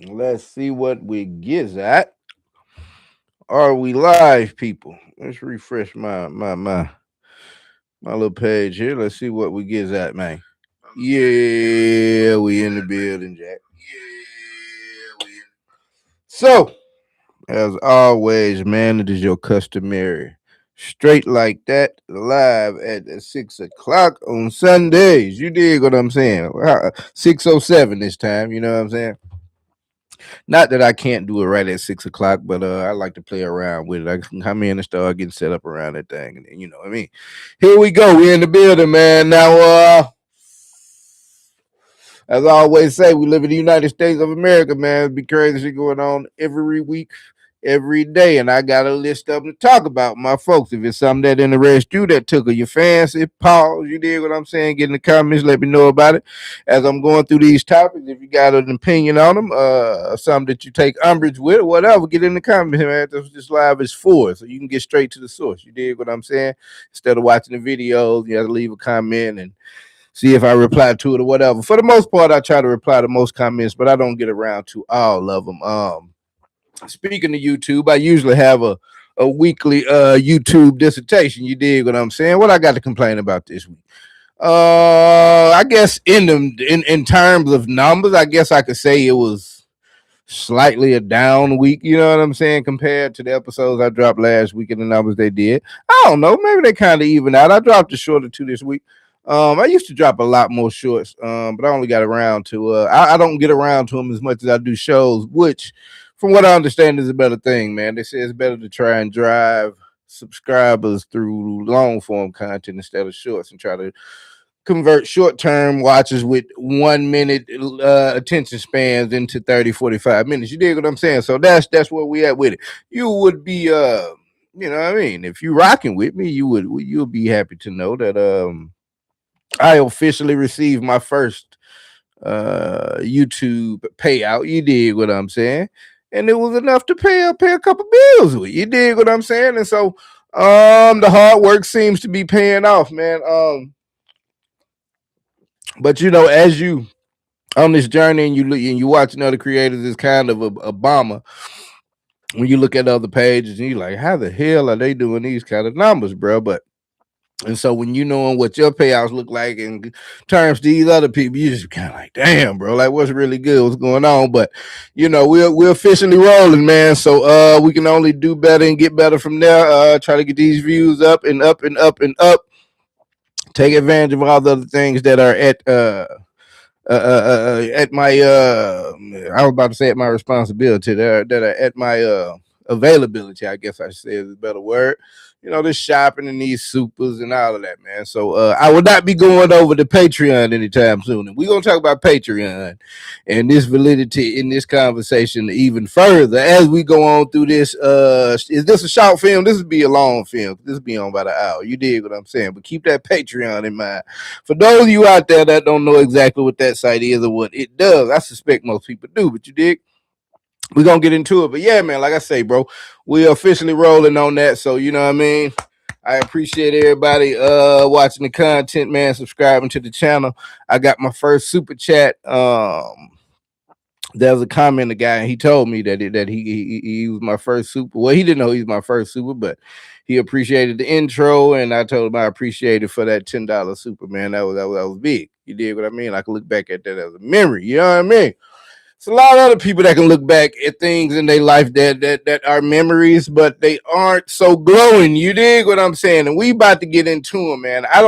Let's see what we get at. Are we live, people? Let's refresh my little page here. Let's see what we get at, man. Yeah, we in the building, Jack. So, as always, man, it is your customary straight like that live at 6 o'clock on Sundays. You dig what I'm saying? 6:07 this time. You know what I'm saying? Not that I can't do it right at 6 o'clock, but I like to play around with it. I can come in and start getting set up around that thing, and then, you know what I mean. Here we go. We in the building, man. Now, as I always say, we live in the United States of America, man. It'd be crazy shit going on every week, every day. And I got a list of them to talk about, my folks. If it's something that interests you, that tickle your fancy, pause. You dig what I'm saying? Get in the comments, let me know about it. As I'm going through these topics, if you got an opinion on them, something that you take umbrage with, or whatever, get in the comments, man. That's what this live is for. So you can get straight to the source. You dig what I'm saying? Instead of watching the videos, you have to leave a comment and see if I reply to it or whatever. For the most part, I try to reply to most comments, but I don't get around to all of them. Speaking of YouTube, I usually have a weekly YouTube dissertation. You dig what I'm saying? What I got to complain about this week? I guess in terms of numbers, I guess I could say it was slightly a down week. You know what I'm saying? Compared to the episodes I dropped last week and the numbers they did, I don't know. Maybe they kind of even out. I dropped a short or two this week. I used to drop a lot more shorts, but I only got around to. I don't get around to them as much as I do shows, which, from what I understand, is a better thing, man. They say it's better to try and drive subscribers through long form content instead of shorts, and try to convert short term watches with 1 minute attention spans into 30, 45 minutes. You dig what I'm saying? So that's where we at with it. You would be you know what I mean, if you rocking with me, you'll be happy to know that I officially received my first YouTube payout. You dig what I'm saying? And it was enough to pay a couple bills with. You dig what I'm saying? And so the hard work seems to be paying off, man. But you know, as you on this journey and you watching other creators, it's kind of a bomber when you look at other pages and you're like, how the hell are they doing these kind of numbers, bro? But and so when you knowing what your payouts look like in terms to these other people, you just kind of like, damn, bro, like what's really good, what's going on? But you know, we're officially rolling, man. So we can only do better and get better from there. Try to get these views up and up and up and up. Take advantage of all the other things that are at my I was about to say at my responsibility that are at my availability, I guess I should say is a better word. You know, this shopping and these supers and all of that, man. So I will not be going over to Patreon anytime soon. And we're gonna talk about Patreon and this validity in this conversation even further as we go on through this. Is this a short film? This would be a long film. This will be on about an hour. You dig what I'm saying? But keep that Patreon in mind. For those of you out there that don't know exactly what that site is or what it does, I suspect most people do, but you dig? We're gonna get into it. But yeah, man, like I say, bro, we're officially rolling on that. So you know what I mean? I appreciate everybody watching the content, man, subscribing to the channel. I got my first super chat. There was a comment, a guy, and he told me that he was my first super. Well, he didn't know he was my first super, but he appreciated the intro, and I told him I appreciated for that $10 super, man. That was big. You did what I mean? I can look back at that as a memory. You know what I mean? It's a lot of other people that can look back at things in their life that are memories, but they aren't so glowing. You dig what I'm saying? And we about to get into them, man. I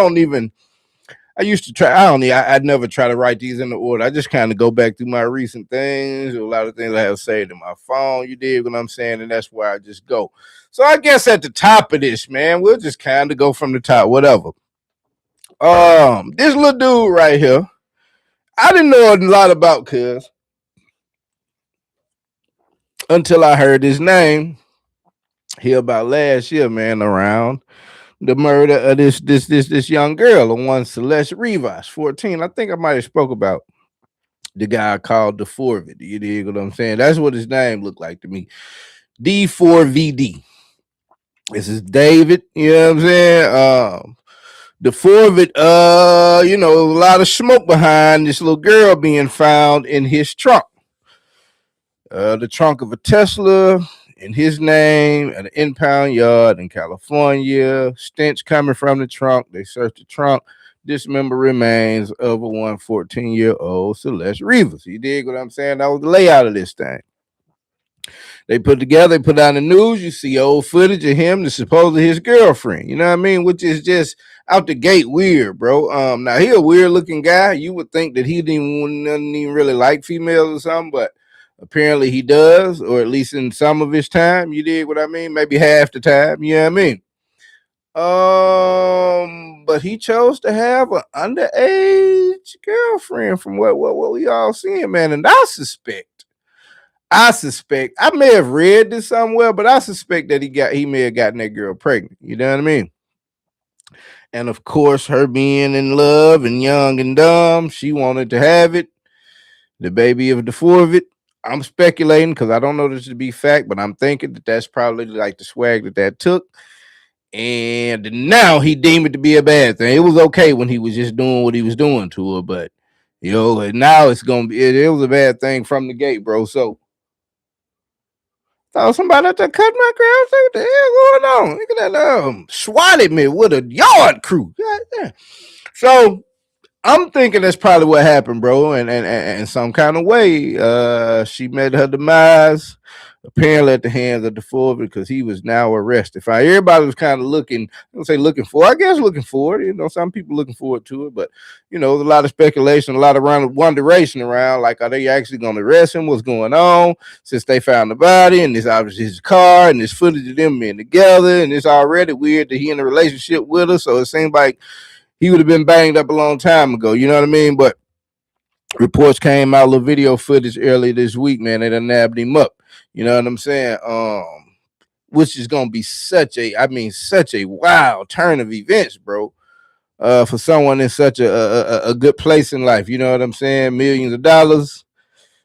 used to try. I'd never try to write these in the order. I just kind of go back through my recent things, a lot of things I have saved in my phone. You dig what I'm saying? And that's where I just go. So I guess at the top of this, man, we'll just kind of go from the top, whatever. This little dude right here, I didn't know a lot about cuz until I heard his name here about last year, man, around the murder of this young girl, the one Celeste Rivas, 14. I think I might have spoke about the guy called D4VD. You dig what I'm saying? That's what his name looked like to me. D4VD. This is David. You know what I'm saying? The four of it, you know, a lot of smoke behind this little girl being found in his trunk. The trunk of a Tesla in his name at an impound yard in California. Stench coming from the trunk. They searched the trunk. Dismembered remains of a 14-year-old Celeste Rivas. You dig what I'm saying? That was the layout of this thing. They put together, they put out the news. You see old footage of him, that's supposedly his girlfriend. You know what I mean? Which is just out the gate weird, bro. Now he a weird looking guy. You would think that he didn't even really like females or something, but apparently he does, or at least in some of his time. You dig what I mean? Maybe half the time. You know what I mean? But he chose to have an underage girlfriend from what we all seeing, man. And I suspect, I may have read this somewhere, but I suspect that he may have gotten that girl pregnant. You know what I mean? And of course, her being in love and young and dumb, she wanted to have it. The baby of D4VD. I'm speculating because I don't know this to be fact, but I'm thinking that that's probably like the swag that took. And now he deemed it to be a bad thing. It was okay when he was just doing what he was doing to her, but you know, now it's gonna be it was a bad thing from the gate, bro. So thought somebody out there cut my grass. What the hell going on? Look at that swatted me with a yard crew. Yeah. So I'm thinking that's probably what happened, bro. And in some kind of way, she met her demise, apparently at the hands of D4VD, because he was now arrested. Everybody was kind of looking, I don't say looking for, I guess looking for it. You know, some people looking forward to it, but you know, there's a lot of speculation, a lot of wonderation around. Like, are they actually going to arrest him? What's going on? Since they found the body, and this obviously his car, and this footage of them being together, and it's already weird that he in a relationship with her. So it seems like he would have been banged up a long time ago. You know what I mean? But reports came out, little video footage earlier this week, man. They done nabbed him up. You know what I'm saying? Which is gonna be such a wild turn of events, bro. For someone in such a good place in life. You know what I'm saying? Millions of dollars.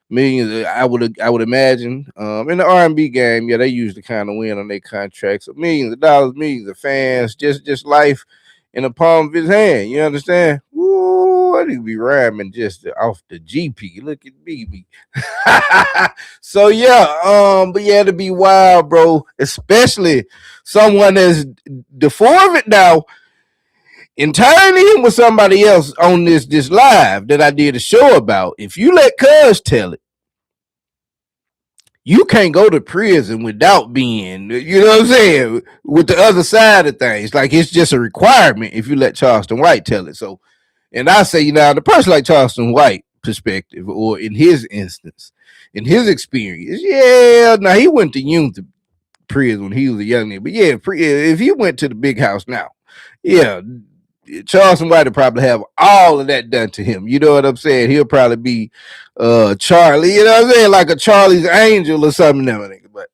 Millions, I would imagine. In the R&B game, yeah, they usually kind of win on their contracts. So millions of dollars, millions of fans, just life in the palm of his hand. You understand? Ooh, I need to be rhyming just off the GP. Look at BB. So yeah, but yeah, to be wild, bro. Especially someone that's D4VD now. Entirely him with somebody else on this live that I did a show about. If you let Cuz tell it, you can't go to prison without being, you know what I'm saying, with the other side of things. Like, it's just a requirement if you let Charleston White tell it. So, and I say, you know, the person like Charleston White perspective, or in his instance, in his experience, yeah, now he went to youth prison when he was a young nigga. But yeah, if he went to the big house now, yeah, Charleston White will probably have all of that done to him. You know what I'm saying? He'll probably be Charlie, you know what I'm saying? Like a Charlie's Angel or something. But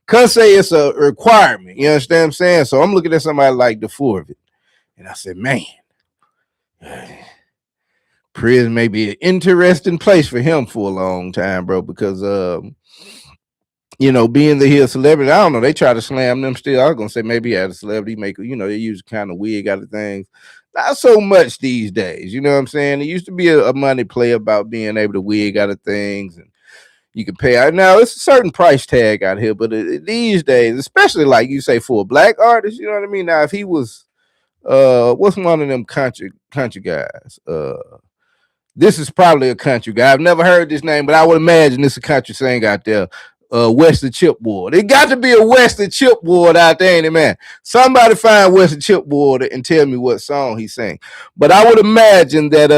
cuz say it's a requirement. You understand what I'm saying? So I'm looking at somebody like D4VD, and I said, man, prison may be an interesting place for him for a long time, bro, because you know, being that he's a celebrity, I don't know. They try to slam them still. I was gonna say maybe he had a celebrity maker. You know, they use kind of wig out of things. Not so much these days. You know what I'm saying? It used to be a money play about being able to wig out of things, and you can pay out. Now it's a certain price tag out here, but these days, especially like you say for a black artist, you know what I mean? Now if he was, what's one of them country guys? This is probably a country guy. I've never heard this name, but I would imagine it's a country singer out there. Wesley Chipward. It got to be a Wesley Chipward out there, ain't it, man? Somebody find Wesley Chipward and tell me what song he sang. But I would imagine that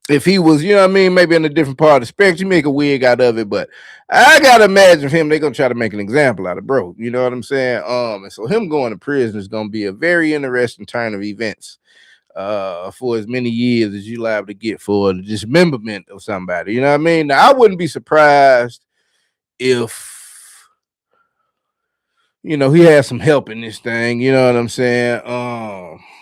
if he was, you know what I mean, maybe in a different part of the spectrum, you make a wig out of it. But I gotta imagine him, they're gonna try to make an example out of bro. You know what I'm saying? And so him going to prison is gonna be a very interesting turn of events. For as many years as you liable to get for the dismemberment of somebody. You know what I mean? Now, I wouldn't be surprised if, you know, he had some help in this thing. You know what I'm saying?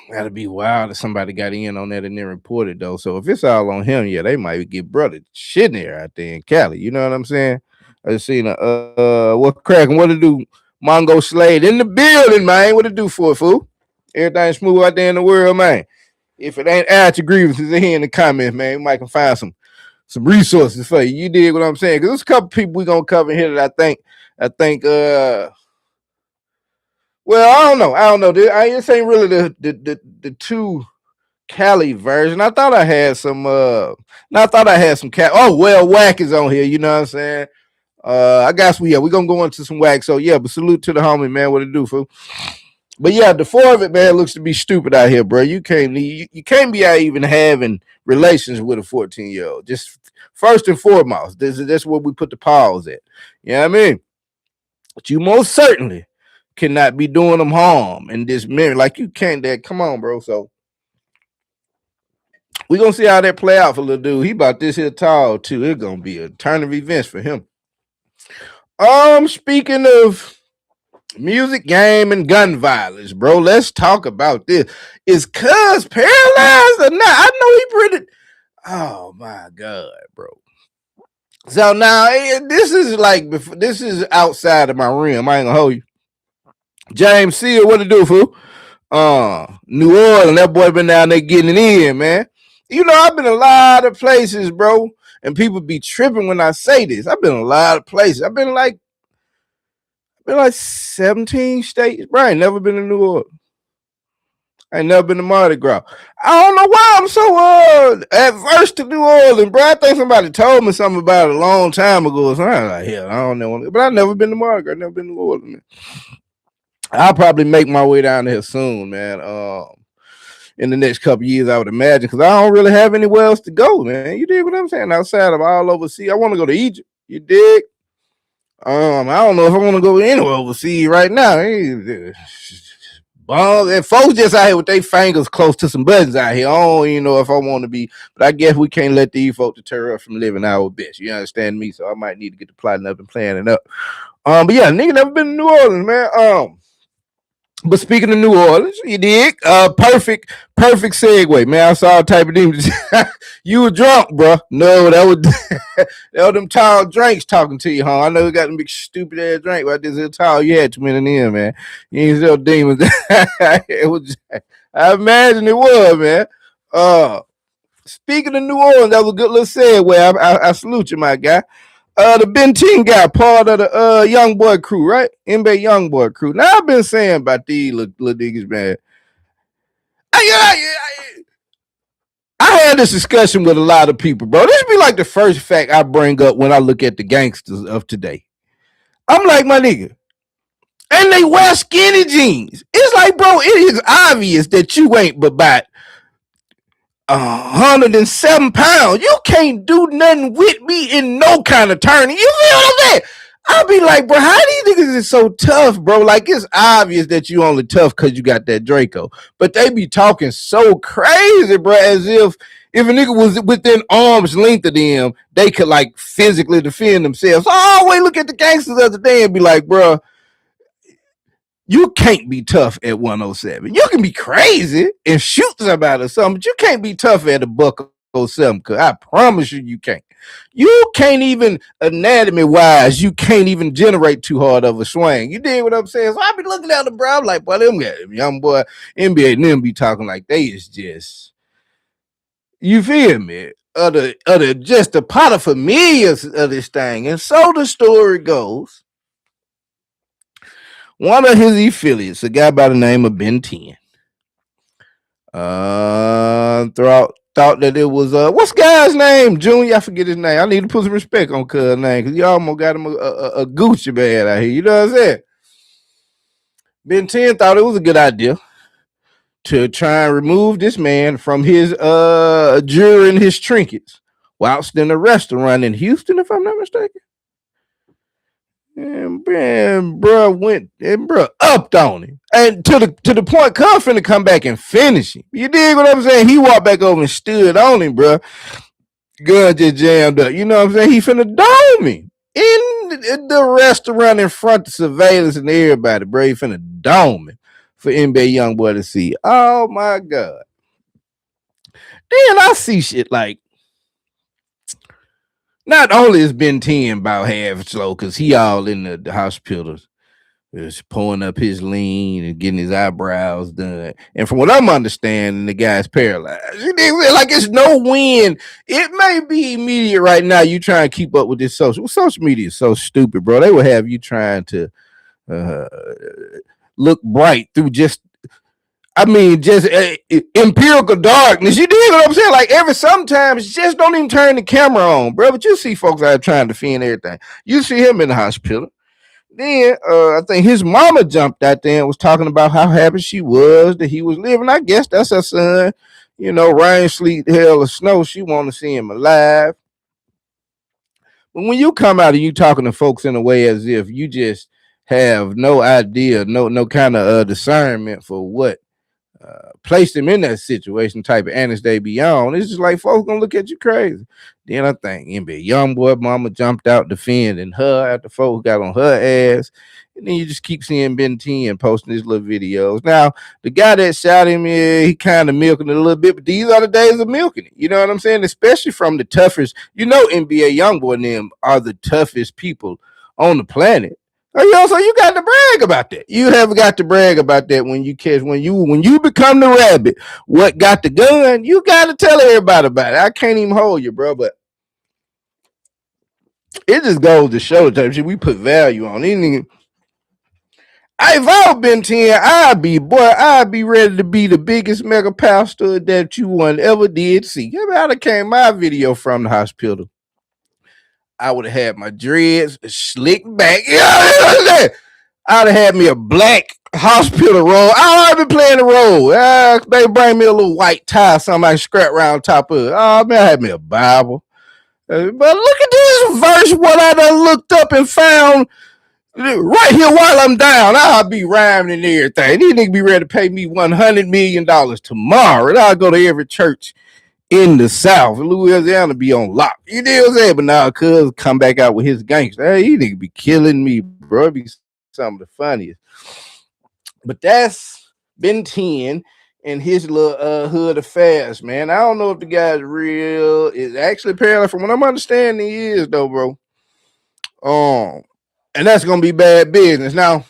That'd be wild if somebody got in on that and then reported, though. So if it's all on him, yeah, they might get brother shit in there out there in Cali. You know what I'm saying? I just seen what cracking, what to do? Mongo Slade in the building, man. What to do for it, fool? Everything smooth out there in the world, man. If it ain't out your grievances in here in the comments, man, we might can find some resources for you. You dig what I'm saying? Because there's a couple people we gonna cover here that I think well, I don't know. This ain't really the two Cali version. I thought I had some Cali. Oh well, Whack is on here, you know what I'm saying? I guess we gonna go into some Whack. So yeah, but salute to the homie, man. What it do, fool? But yeah, the four of it, man, looks to be stupid out here, bro. You can't be out even having relations with a 14-year-old. Just first and foremost, that's where we put the pause at. You know what I mean? But you most certainly cannot be doing them harm in this marriage. Like you can't. That come on, bro. So we gonna see how that play out for little dude. He about this here tall too. It's gonna be a turn of events for him. Speaking of music, game, and gun violence, bro. Let's talk about this. Is Cuz paralyzed or not? I know he pretty. Oh my god, bro. So now this is outside of my realm. I ain't gonna hold you. James Seal, what to do, fool? New Orleans, that boy been down there getting it in, man. You know, I've been a lot of places, bro, and people be tripping when I say this. I've been a lot of places. I've been like 17 states, bro. I ain't never been to New Orleans. I ain't never been to Mardi Gras. I don't know why I'm so adverse to New Orleans, bro. I think somebody told me something about it a long time ago. So I'm like, hell, I don't know. But I've never been to Mardi Gras. Never been to New Orleans, man. I'll probably make my way down there soon, man. In the next couple years, I would imagine, because I don't really have anywhere else to go, man. You dig what I'm saying? Outside of all overseas, I want to go to Egypt. You dig? I don't know if I want to go anywhere overseas right now. And folks just out here with their fingers close to some buttons out here. I don't even know if I want to be, but I guess we can't let these folks deter us from living our best. You understand me? So I might need to get the plotting up and planning up. But yeah, nigga never been to New Orleans, man. But speaking of New Orleans, you dig? Perfect segue, man. I saw a type of demons. You were drunk, bro. No, that was that was them tall drinks talking to you, huh? I know you got them big stupid ass drink, but this is tall. You had too many in there, man. You ain't still demons. It was. I imagine it was, man. Speaking of New Orleans, that was a good little segue. I salute you, my guy. The Ben 10 guy, part of the Young Boy crew, right? NBA Young Boy crew. Now I've been saying about these little niggas, man. I had this discussion with a lot of people, bro. This be like the first fact I bring up when I look at the gangsters of today. I'm like, my nigga, and they wear skinny jeans. It's like, bro, it is obvious that you ain't but about 107 pounds. You can't do nothing with me in no kind of turning. You feel what I'm saying? I'll be like, bro, how these niggas is so tough, bro? Like, it's obvious that you only tough because you got that Draco. But they be talking so crazy, bro, as if a nigga was within arm's length of them, they could, like, physically defend themselves. So I always look at the gangsters of the day and be like, bro, you can't be tough at 107. You can be crazy and shoot somebody or something, but you can't be tough at a buck 07, because I promise you can't. You can't even, anatomy wise, you can't even generate too hard of a swing. You dig what I'm saying? So I be looking at them, bro. I'm like, boy, them guys, young boy, NBA and them be talking like they is just, you feel me? Just the pot of familiars of this thing. And so the story goes, one of his affiliates, a guy by the name of Ben 10, thought that it was what's guy's name? Junior, I forget his name. I need to put some respect on cuz name, because you almost got him a Gucci bag out here. You know what I'm saying? Ben 10 thought it was a good idea to try and remove this man from his jewelry and his trinkets whilst in a restaurant in Houston, if I'm not mistaken. And bro went and bro upped on him, and to the point, Cuz finna come back and finish him. You dig what I'm saying? He walked back over and stood on him, bro. Gun just jammed up. You know what I'm saying? He finna dome him in the restaurant in front of surveillance and everybody, bro. He finna dome him for NBA Young Boy to see. Oh my god! Then I see shit like, not only is Ben 10 about half slow because he all in the hospitals is pulling up his lean and getting his eyebrows done. And from what I'm understanding, the guy's paralyzed. Like it's no win. It may be immediate right now. You try and keep up with this social media is so stupid, bro. They will have you trying to uh, look bright through just just empirical darkness. You dig what I'm saying? Like sometimes just don't even turn the camera on, bro. But you see folks out trying to defend everything. You see him in the hospital. Then I think his mama jumped out there and was talking about how happy she was that he was living. I guess that's her son. You know, rain, sleet, hell, or snow. She want to see him alive. But when you come out and you talking to folks in a way as if you just have no idea, no kind of discernment for what placed him in that situation, type of annex they be on, it's just like folks gonna look at you crazy. Then I think NBA young boy mama jumped out defending her after folks got on her ass. And then you just keep seeing Ben 10 posting these little videos. Now, the guy that shot him, he kind of milking it a little bit, but these are the days of milking it. You know what I'm saying? Especially from the toughest, NBA Youngboy and them are the toughest people on the planet. So you got to brag about that. You have got to brag about that when you become the rabbit. What got the gun? You got to tell everybody about it. I can't even hold you, bro, but it just goes to show the type of shit we put value on. If I've been 10, I'd be ready to be the biggest mega pastor that you one ever did see. How that came my video from the hospital. I would have had my dreads slicked back. I'd have had me a black hospital roll. I already been playing the role. They bring me a little white tie, something I scrap around top of it. Oh, man, I had me a Bible. But look at this verse, what I done looked up and found right here while I'm down. I'll be rhyming and everything. These niggas be ready to pay me $100 million tomorrow. And I'll go to every church in the South. Louisiana be on lock. You know what I'm saying? But now, cuz come back out with his gangster. Hey, he nigga be killing me, bro. It be some of the funniest. But that's Ben 10 and his little hood affairs, man. I don't know if the guy's real. It's actually apparently, from what I'm understanding, he is though, bro. And that's gonna be bad business. Now,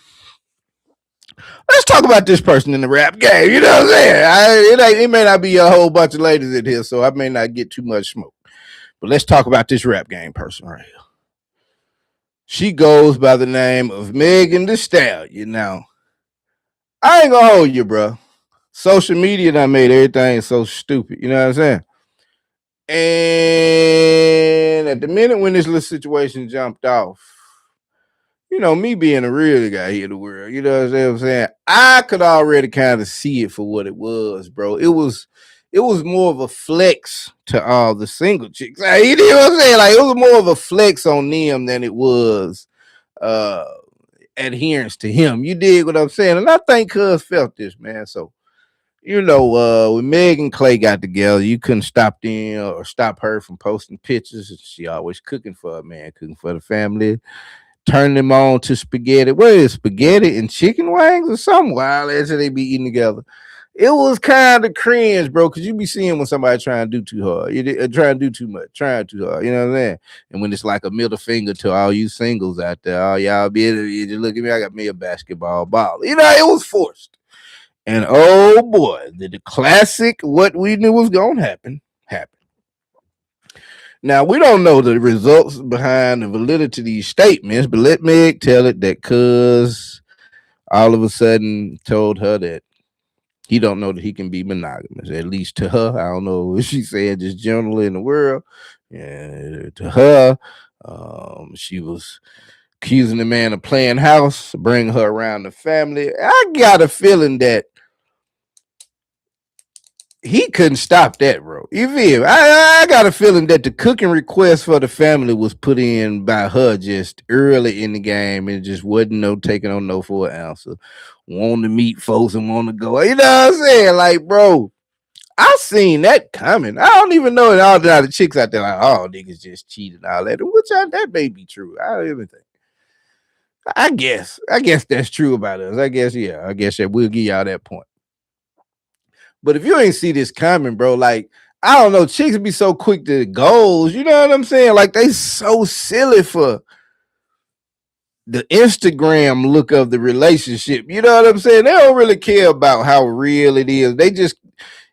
let's talk about this person in the rap game. You know what I'm saying? It may not be a whole bunch of ladies in here, so I may not get too much smoke. But let's talk about this rap game person right here. She goes by the name of Megan Thee Stallion. Now, I ain't gonna hold you, bro. Social media done made everything so stupid. You know what I'm saying? And at the minute when this little situation jumped off, me being a real guy here in the world, you know what I'm saying? I could already kind of see it for what it was, bro. It was more of a flex to all the single chicks. You know what I'm saying? Like, it was more of a flex on them than it was adherence to him. You dig what I'm saying? And I think Cuz felt this, man. So, when Meg and Clay got together, you couldn't stop them or stop her from posting pictures. She always cooking for a man, cooking for the family. Turn them on to spaghetti. What is spaghetti and chicken wings or something wild as they be eating together? It was kind of cringe, bro, because you be seeing when somebody trying to do too hard, trying to do too much, trying too hard. You know what I'm saying? And when it's like a middle finger to all you singles out there, all y'all be able to look at me. I got me a basketball ball. It was forced. And oh boy, the classic what we knew was gonna happen happened. Now, we don't know the results behind the validity of these statements, but let Meg tell it that Cuz all of a sudden told her that he don't know that he can be monogamous, at least to her. I don't know if she said just generally in the world. Yeah, to her, she was accusing the man of playing house, bringing her around the family. I got a feeling that he couldn't stop that, bro. You feel? I got a feeling that the cooking request for the family was put in by her just early in the game and just wasn't taking on no for an answer. Want to meet folks and want to go. You know what I'm saying? Like, bro, I seen that coming. I don't even know all the chicks out there like, oh, niggas just cheated and all that. Which that may be true. I don't even think. I guess that's true about us. I guess that we'll give y'all that point. But if you ain't see this coming, bro, like, I don't know, chicks be so quick to goals. You know what I'm saying? Like, they so silly for the Instagram look of the relationship. You know what I'm saying? They don't really care about how real it is. They just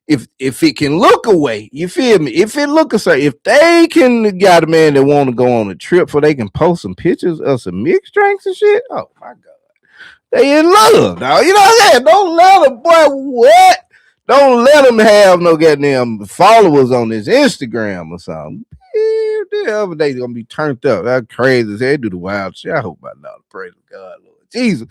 if it can look away, you feel me? If it look a certain, if they can got a man that want to go on a trip, so they can post some pictures of some mixed drinks and shit. Oh my god, they in love, dog. You know what I'm saying? Don't let them, boy. What? Don't let them have no goddamn followers on this Instagram or something. Yeah, the other day gonna be turned up. That's crazy. They do the wild shit. I hope I know. Praise God, Lord Jesus,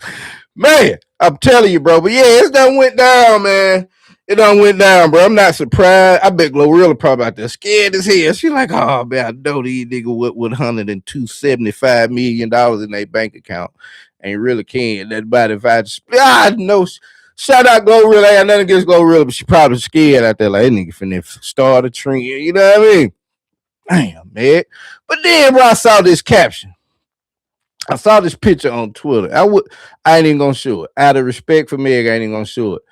man. I'm telling you, bro. But yeah, it done went down, man. It done went down, bro. I'm not surprised. I bet Glorilla probably out there scared as hell. She like, oh man, I know these niggas with $175 million in their bank account ain't really can. That body if I know. Shout out Glorilla. I ain't nothing against Glorilla, but she probably scared out there. Like, that nigga finna start a trend. You know what I mean? Damn, man. But then, bro, I saw this caption. I saw this picture on Twitter. I ain't even gonna show it. Out of respect for Meg, I ain't even gonna show it.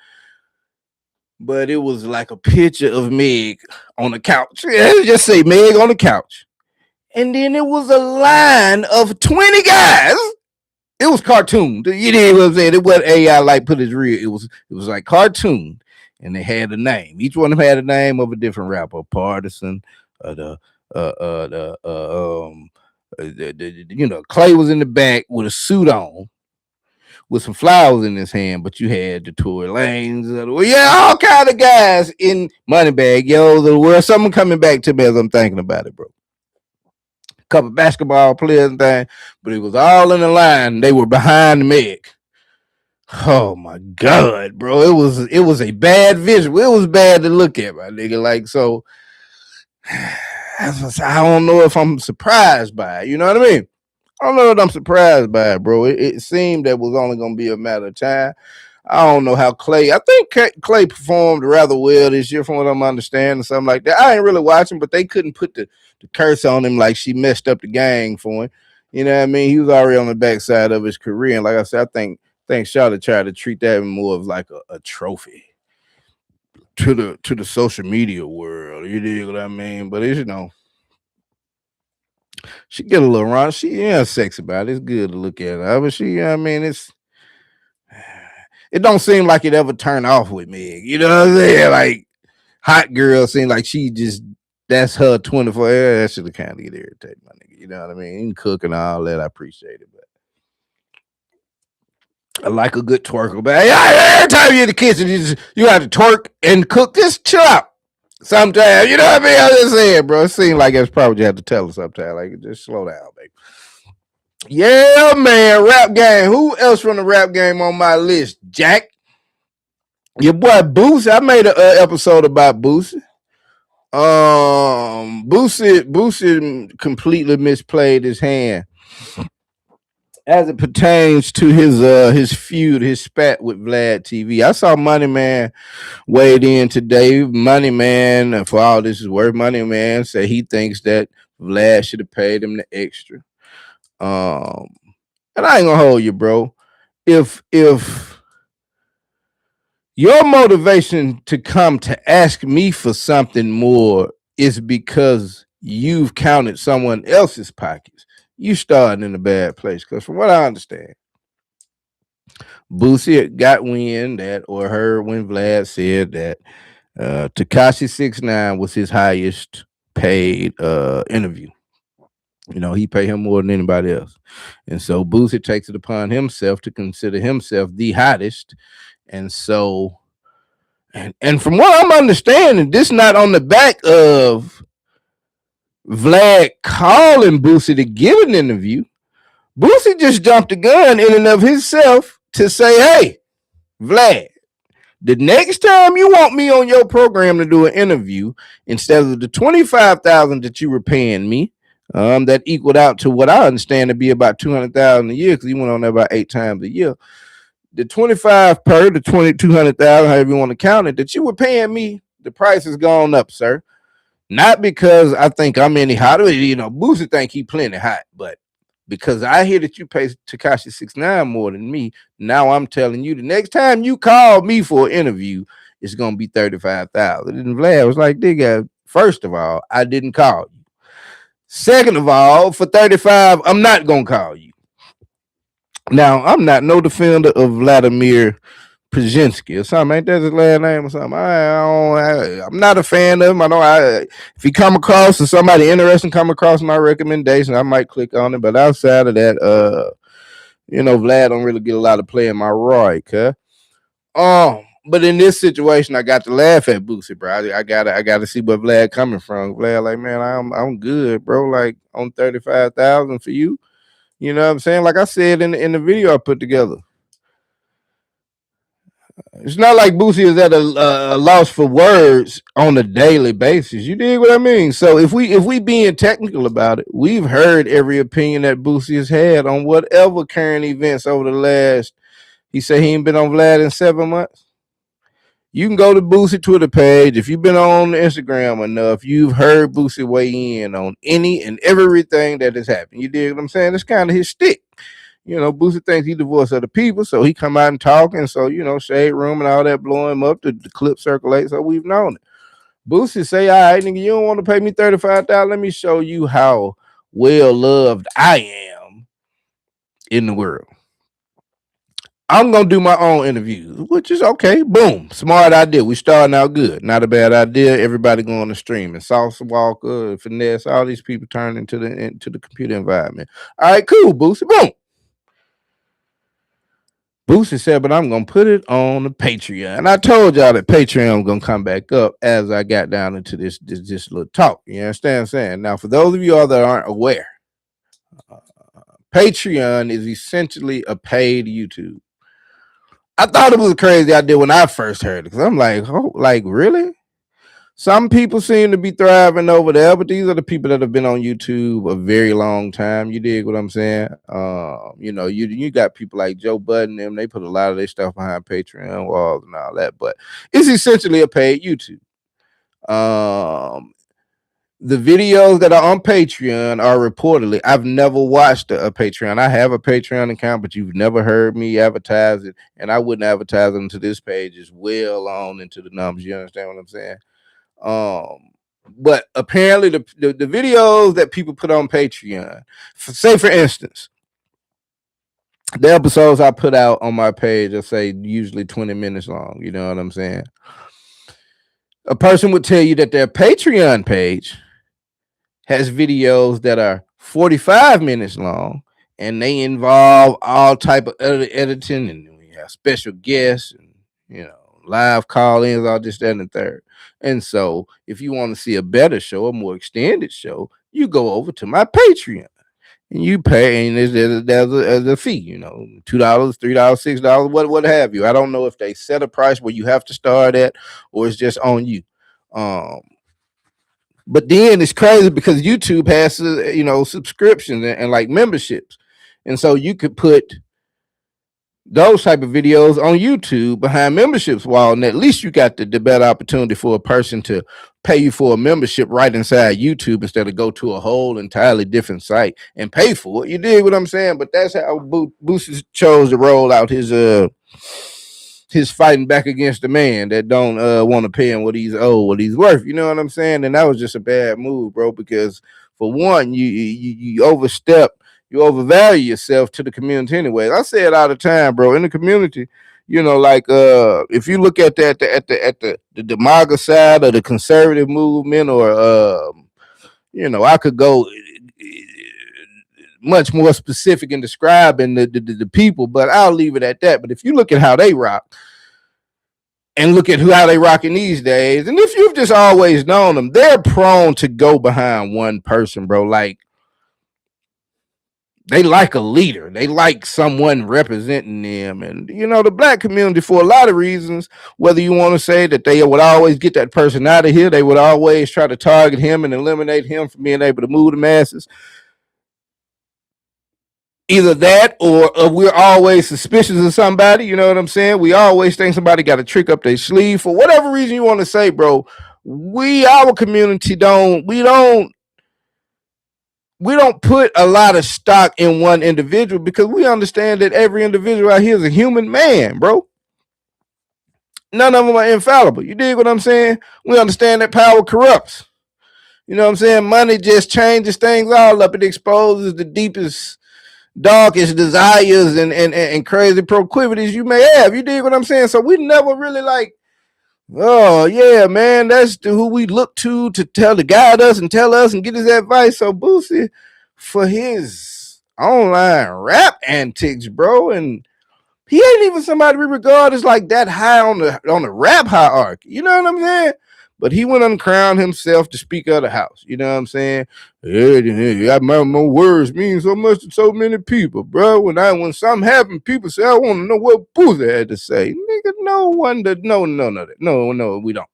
But it was like a picture of Meg on the couch. Let's just say Meg on the couch. And then it was a line of 20 guys. It was cartoon. You know what I'm saying? It wasn't AI like put as real. It was like cartoon. And they had a name. Each one of them had a name of a different rapper. Partisan, you know, Clay was in the back with a suit on, with some flowers in his hand, but you had the Tory Lanes, all kind of guys in Moneybag, the world. Something coming back to me as I'm thinking about it, bro. A couple basketball players and things, but it was all in the line. They were behind the MEG. Oh my god, bro! It was a bad visual. It was bad to look at, my nigga. Like so, I don't know if I'm surprised by it. You know what I mean? I don't know if I'm surprised by it, bro. It seemed that was only going to be a matter of time. I don't know how Clay. I think Clay performed rather well this year, from what I'm understanding, something like that. I ain't really watching, but they couldn't put the curse on him like she messed up the gang for him. You know what I mean? He was already on the backside of his career, and like I said, I think Charlotte tried to treat that more of like a trophy to the social media world. You dig what I mean? But it's she get a little wrong. She sex about it. It's good to look at her. But she, I mean, it don't seem like it ever turned off with Meg. You know what I'm saying? Like hot girl seem like she just that's her 24. Yeah, that should kind of get irritating, my nigga. You know what I mean? And cook and all that. I appreciate it, but I like a good twerker. But every time you're in the kitchen, you have to twerk and cook. Just chill out. Sometimes, you know what I mean? I'm just saying, bro. It seems like it's probably you have to tell her sometimes. Like, just slow down, baby. Yeah, man. Rap game. Who else from the rap game on my list? Jack. Your boy Boosie. I made an episode about Boosie. Boosie completely misplayed his hand as it pertains to his feud, his spat with Vlad TV. I saw Money Man weighed in today. Money Man, for all this is worth, Money Man said he thinks that Vlad should have paid him the extra. And I ain't gonna hold you, bro. If your motivation to come to ask me for something more is because you've counted someone else's pockets, you starting in a bad place. Because from what I understand, Boosie got wind that or heard when Vlad said that Tekashi 6ix9ine was his highest paid interview. You know, he paid him more than anybody else. And so Boosie takes it upon himself to consider himself the hottest. And so, and from what I'm understanding, this not on the back of Vlad calling Boosie to give an interview. Boosie just jumped the gun in and of himself to say, hey, Vlad, the next time you want me on your program to do an interview, instead of the $25,000 that you were paying me, that equaled out to what I understand to be about $200,000 a year, because he went on there about 8 times a year. The 25 per, the 200,000, however you want to count it, that you were paying me, the price has gone up, sir. Not because I think I'm any hotter, you know, Boosie think he plenty hot, but because I hear that you pay Tekashi 6ix9ine more than me, now I'm telling you the next time you call me for an interview, it's gonna be 35,000. And Vlad was like, nigga, first of all, I didn't call you. Second of all, for 35, I'm not gonna call you. Now, I'm not no defender of Vladimir Brzezinski or something. Ain't that his last name or something? I'm not a fan of him. If he come across or somebody interesting come across my recommendation, I might click on it. But outside of that, Vlad don't really get a lot of play in my right, huh? But in this situation, I got to laugh at Boosie, bro. I gotta see where Vlad coming from. Vlad, like, man, I'm good, bro. Like on 35,000 for you. You know what I'm saying? Like I said in the video I put together. It's not like Boosie is at a loss for words on a daily basis. You dig what I mean? So if we being technical about it, we've heard every opinion that Boosie has had on whatever current events over the last. He said he ain't been on Vlad in 7 months. You can go to Boosie Twitter page. If you've been on Instagram enough, you've heard Boosie weigh in on any and everything that has happened. You dig what I'm saying? It's kind of his stick. Boosie thinks he the voice of the people, so he come out and talk, and so shade room and all that blow him up. The clip circulates, so we've known it. Boosie say, "All right, nigga, you don't want to pay me 35,000. Let me show you how well loved I am in the world. I'm gonna do my own interviews, which is okay. Boom, smart idea. We starting out good. Not a bad idea. Everybody going to stream. And Sauce Walker, Finesse, all these people turn into the computer environment. All right, cool, Boosie. Boom." Boosie said, "But I'm gonna put it on the Patreon." And I told y'all that Patreon was gonna come back up as I got down into this little talk. You understand what I'm saying? Now, for those of y'all that aren't aware, Patreon is essentially a paid YouTube. I thought it was a crazy idea when I first heard it because I'm like, oh, like really? Some people seem to be thriving over there, but these are the people that have been on YouTube a very long time. You dig what I'm saying? You got people like Joe Budden, them, they put a lot of their stuff behind Patreon walls and all that, but it's essentially a paid YouTube. The videos that are on Patreon are reportedly, I've never watched a Patreon. I have a Patreon account, but you've never heard me advertise it, and I wouldn't advertise it into this page as well on into the numbers. You understand what I'm saying? But apparently the videos that people put on Patreon, say for instance, the episodes I put out on my page are say usually 20 minutes long. You know what I'm saying? A person would tell you that their Patreon page has videos that are 45 minutes long and they involve all type of editing, and we have special guests and live call-ins, all this, that, and the third. And so if you want to see a better show, a more extended show, you go over to my Patreon and you pay, and there's a fee, $2, $3, $6, what have you. I don't know if they set a price where you have to start at or it's just on you. But then it's crazy because YouTube has subscriptions and like memberships, and so you could put those type of videos on YouTube behind memberships wall, and at least you got the better opportunity for a person to pay you for a membership right inside YouTube instead of go to a whole entirely different site and pay for it. You dig what I'm saying? But that's how Boosie chose to roll out his fighting back against the man that don't want to pay him what he's owed, what he's worth. You know what I'm saying? And that was just a bad move, bro, because for one, you overstep, you overvalue yourself to the community anyways. I say it all the time, bro. In the community, if you look at that the MAGA side of the conservative movement, or I could go much more specific in describing the people, but I'll leave it at that. But if you look at how they rock and look at how they rocking these days, and if you've just always known them, they're prone to go behind one person, bro. Like, they like a leader. They like someone representing them. And, the black community, for a lot of reasons, whether you want to say that they would always get that person out of here, they would always try to target him and eliminate him from being able to move the masses. Either that, or we're always suspicious of somebody. You know what I'm saying? We always think somebody got a trick up their sleeve. For whatever reason you want to say, bro, our community we don't put a lot of stock in one individual because we understand that every individual out here is a human man, bro. None of them are infallible. You dig what I'm saying? We understand that power corrupts. You know what I'm saying? Money just changes things all up. It exposes the deepest darkest desires and crazy proclivities you may have. You dig what I'm saying? So we never really like, oh yeah, man, that's who we look to tell to guide us and tell us and get his advice. So Boosie, for his online rap antics, bro, and he ain't even somebody we regard as like that high on the rap hierarchy. You know what I'm saying? But he went uncrowned himself to Speaker of the House. You know what I'm saying? Yeah, my words mean so much to so many people, bro. When something happened, people say, I want to know what Boosie had to say. Nigga, no one that no, we don't.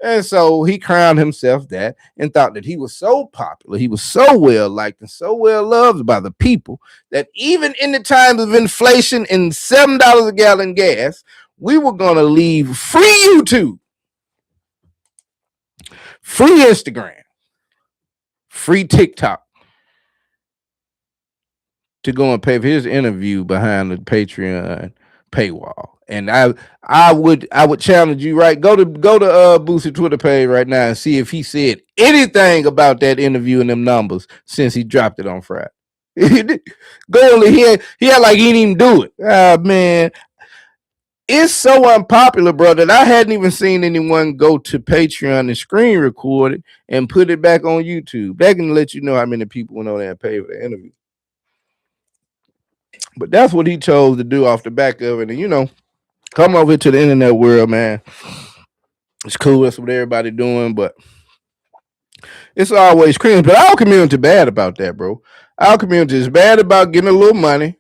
And so he crowned himself that and thought that he was so popular, he was so well liked and so well loved by the people that even in the times of inflation and $7 a gallon gas, we were going to leave free YouTube, free Instagram, free TikTok to go and pay for his interview behind the Patreon paywall. And I would challenge you, right? Go to Boosie Twitter page right now and see if he said anything about that interview and them numbers since he dropped it on Friday. Go on, he had like he didn't even do it. Ah, man, it's so unpopular, bro, that I hadn't even seen anyone go to Patreon and screen record it and put it back on YouTube. That can let you know how many people went on there and paid for the interview. But that's what he chose to do off the back of it. And, you know, come over to the internet world, man. It's cool. That's what everybody doing. But it's always cringe. But our community bad about that, bro. Our community is bad about getting a little money,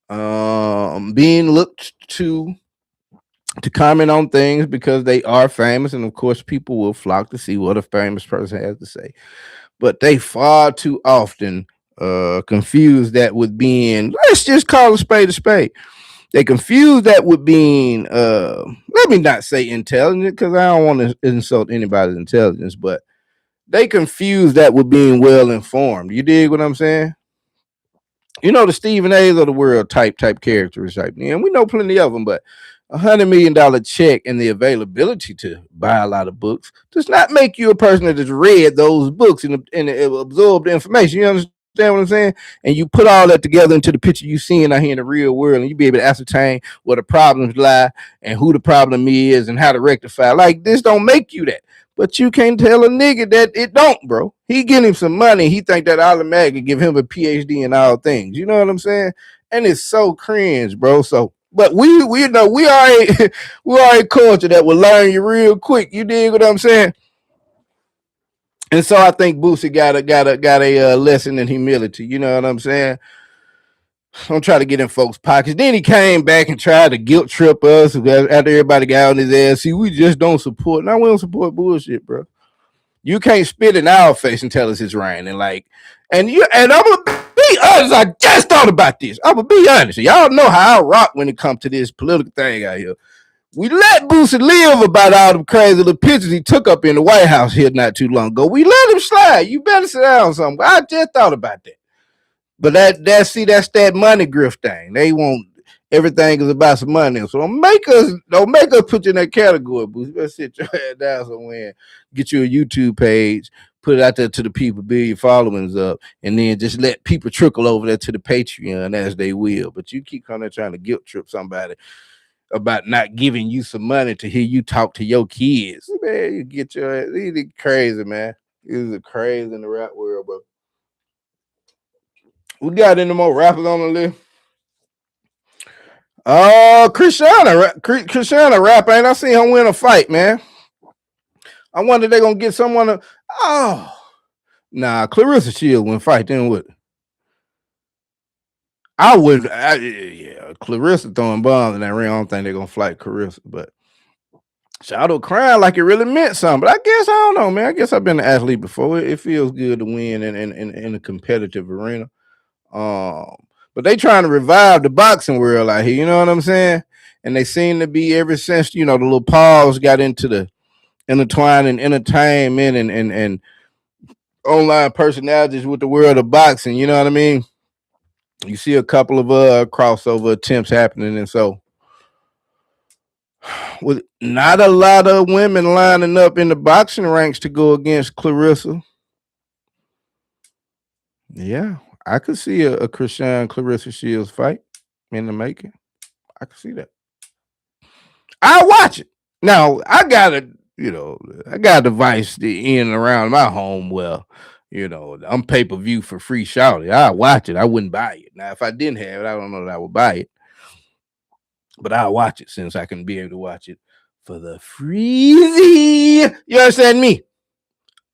being looked to comment on things because they are famous. And, of course, people will flock to see what a famous person has to say. But they far too often confuse that with being, let's just call a spade a spade. They confuse that with being, let me not say intelligent because I don't want to insult anybody's intelligence, but they confuse that with being well informed. You dig what I'm saying? You know, the Stephen A's of the world type characters, type. And we know plenty of them, but $100 million check and the availability to buy a lot of books does not make you a person that has read those books and absorbed the information. You understand what I'm saying? And you put all that together into the picture you seeing out here in the real world, and you be able to ascertain where the problems lie and who the problem is and how to rectify. Like, this don't make you that. But you can't tell a nigga that it don't, bro. He get him some money. He think that automatically give him a PhD in all things. You know what I'm saying? And it's so cringe, bro. So, but we know we are a culture that will learn you real quick. You dig what I'm saying? And so I think Boosie got a lesson in humility. You know what I'm saying? Don't try to get in folks' pockets. Then he came back and tried to guilt trip us after everybody got on his ass. See, we just don't support. Now we don't support bullshit, bro. You can't spit in our face and tell us it's raining. Like, and I'm gonna be honest. I just thought about this. I'm gonna be honest. Y'all know how I rock when it comes to this political thing out here. We let Boosie live about all the crazy little pictures he took up in the White House here not too long ago. We let him slide. You better sit down somewhere. I just thought about that. But that's that money grift thing. They want everything is about some money. So don't make us put you in that category, Boosie. You better sit your head down somewhere, get you a YouTube page, put it out there to the people, build your followings up, and then just let people trickle over there to the Patreon as they will. But you keep kind of trying to guilt trip somebody about not giving you some money to hear you talk to your kids. Man, you get your ass. This is crazy, man. This is crazy in the rap world, bro. We got any more rappers on the list? Christiana rap, ain't I seen her win a fight, man. I wonder they gonna get someone to, nah, Clarissa Shields went fight then with. Yeah, Clarissa throwing bombs in that ring. I don't think they're gonna fight Clarissa, but Shadow crying like it really meant something. But I guess I don't know, man. I guess I've been an athlete before. It feels good to win in a competitive arena. But they trying to revive the boxing world out here. You know what I'm saying? And they seem to be ever since the little pause got into the intertwining entertainment and online personalities with the world of boxing. You know what I mean? You see a couple of crossover attempts happening, and so with not a lot of women lining up in the boxing ranks to go against Clarissa. Yeah, I could see a Krishan Clarissa Shields fight in the making. I could see that. I'll watch it. Now, I got a device in and around my home where, I'm pay-per-view for free shouting. I'll watch it. I wouldn't buy it. Now, if I didn't have it, I don't know that I would buy it. But I'll watch it since I can be able to watch it for the freezy. You understand me?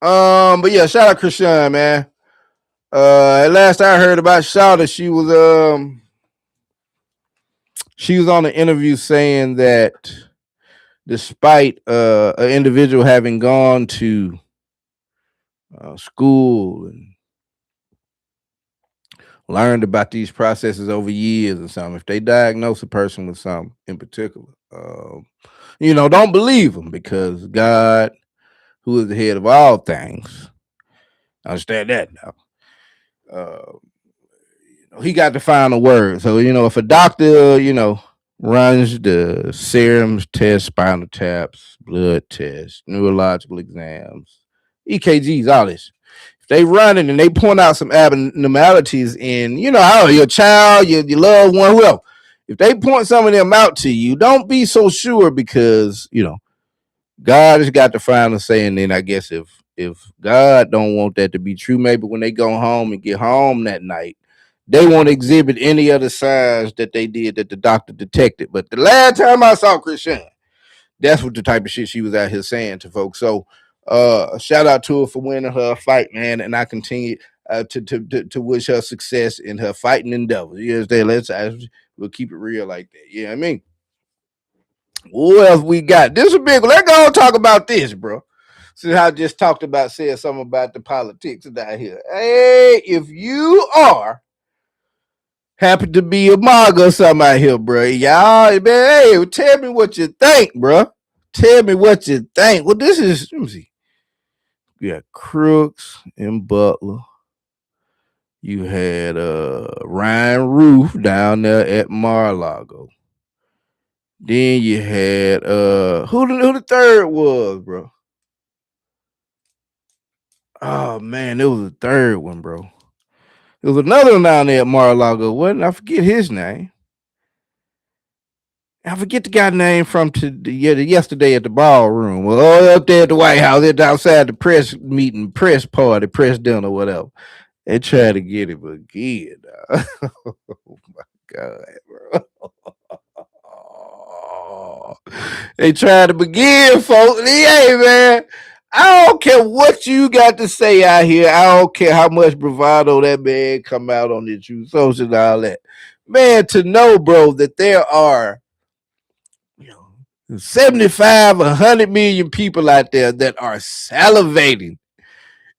But yeah, shout out Krishan, man. At last I heard about Shawty, she was on an interview saying that despite an individual having gone to school and learned about these processes over years or something, if they diagnose a person with something in particular, don't believe them, because God, who is the head of all things, I understand that now. He got the final word. So, if a doctor, runs the serums test, spinal taps, blood tests, neurological exams, EKGs, all this. If they run it and they point out some abnormalities in, your child, your loved one, whoever, if they point some of them out to you, don't be so sure, because, God has got the final say. And then I guess if God don't want that to be true, maybe when they go home and get home that night, they won't exhibit any other signs that they did that the doctor detected. But the last time I saw Krishan, that's what the type of shit she was out here saying to folks. So shout out to her for winning her fight, man. And I continue to wish her success in her fighting endeavors. You understand? We'll keep it real like that. You know what I mean? What else we got? This is a big one. Let's go talk about this, bro. Since I just talked about saying something about the politics down here. Hey, if you are happen to be a MAGA or something out here, bro, y'all, man, hey, tell me what you think, bro. Tell me what you think. Well, this is, let me see. You got Crooks and Butler. You had Ryan Roof down there at Mar-a-Lago. Then you had who the third was, bro? Oh man, it was a third one, bro. There was another one down there at Mar-a-Lago, wasn't I? Forget his name. I forget the guy's name from yesterday at the ballroom. Well, up there at the White House, outside the press meeting, press party, press dinner, whatever. They tried to get him again. Oh my God, bro. They tried to begin, folks. Hey, man, I don't care what you got to say out here. I don't care how much bravado that man come out on the truth social and all that. Man, to know, bro, that there are 75, 100 million people out there that are salivating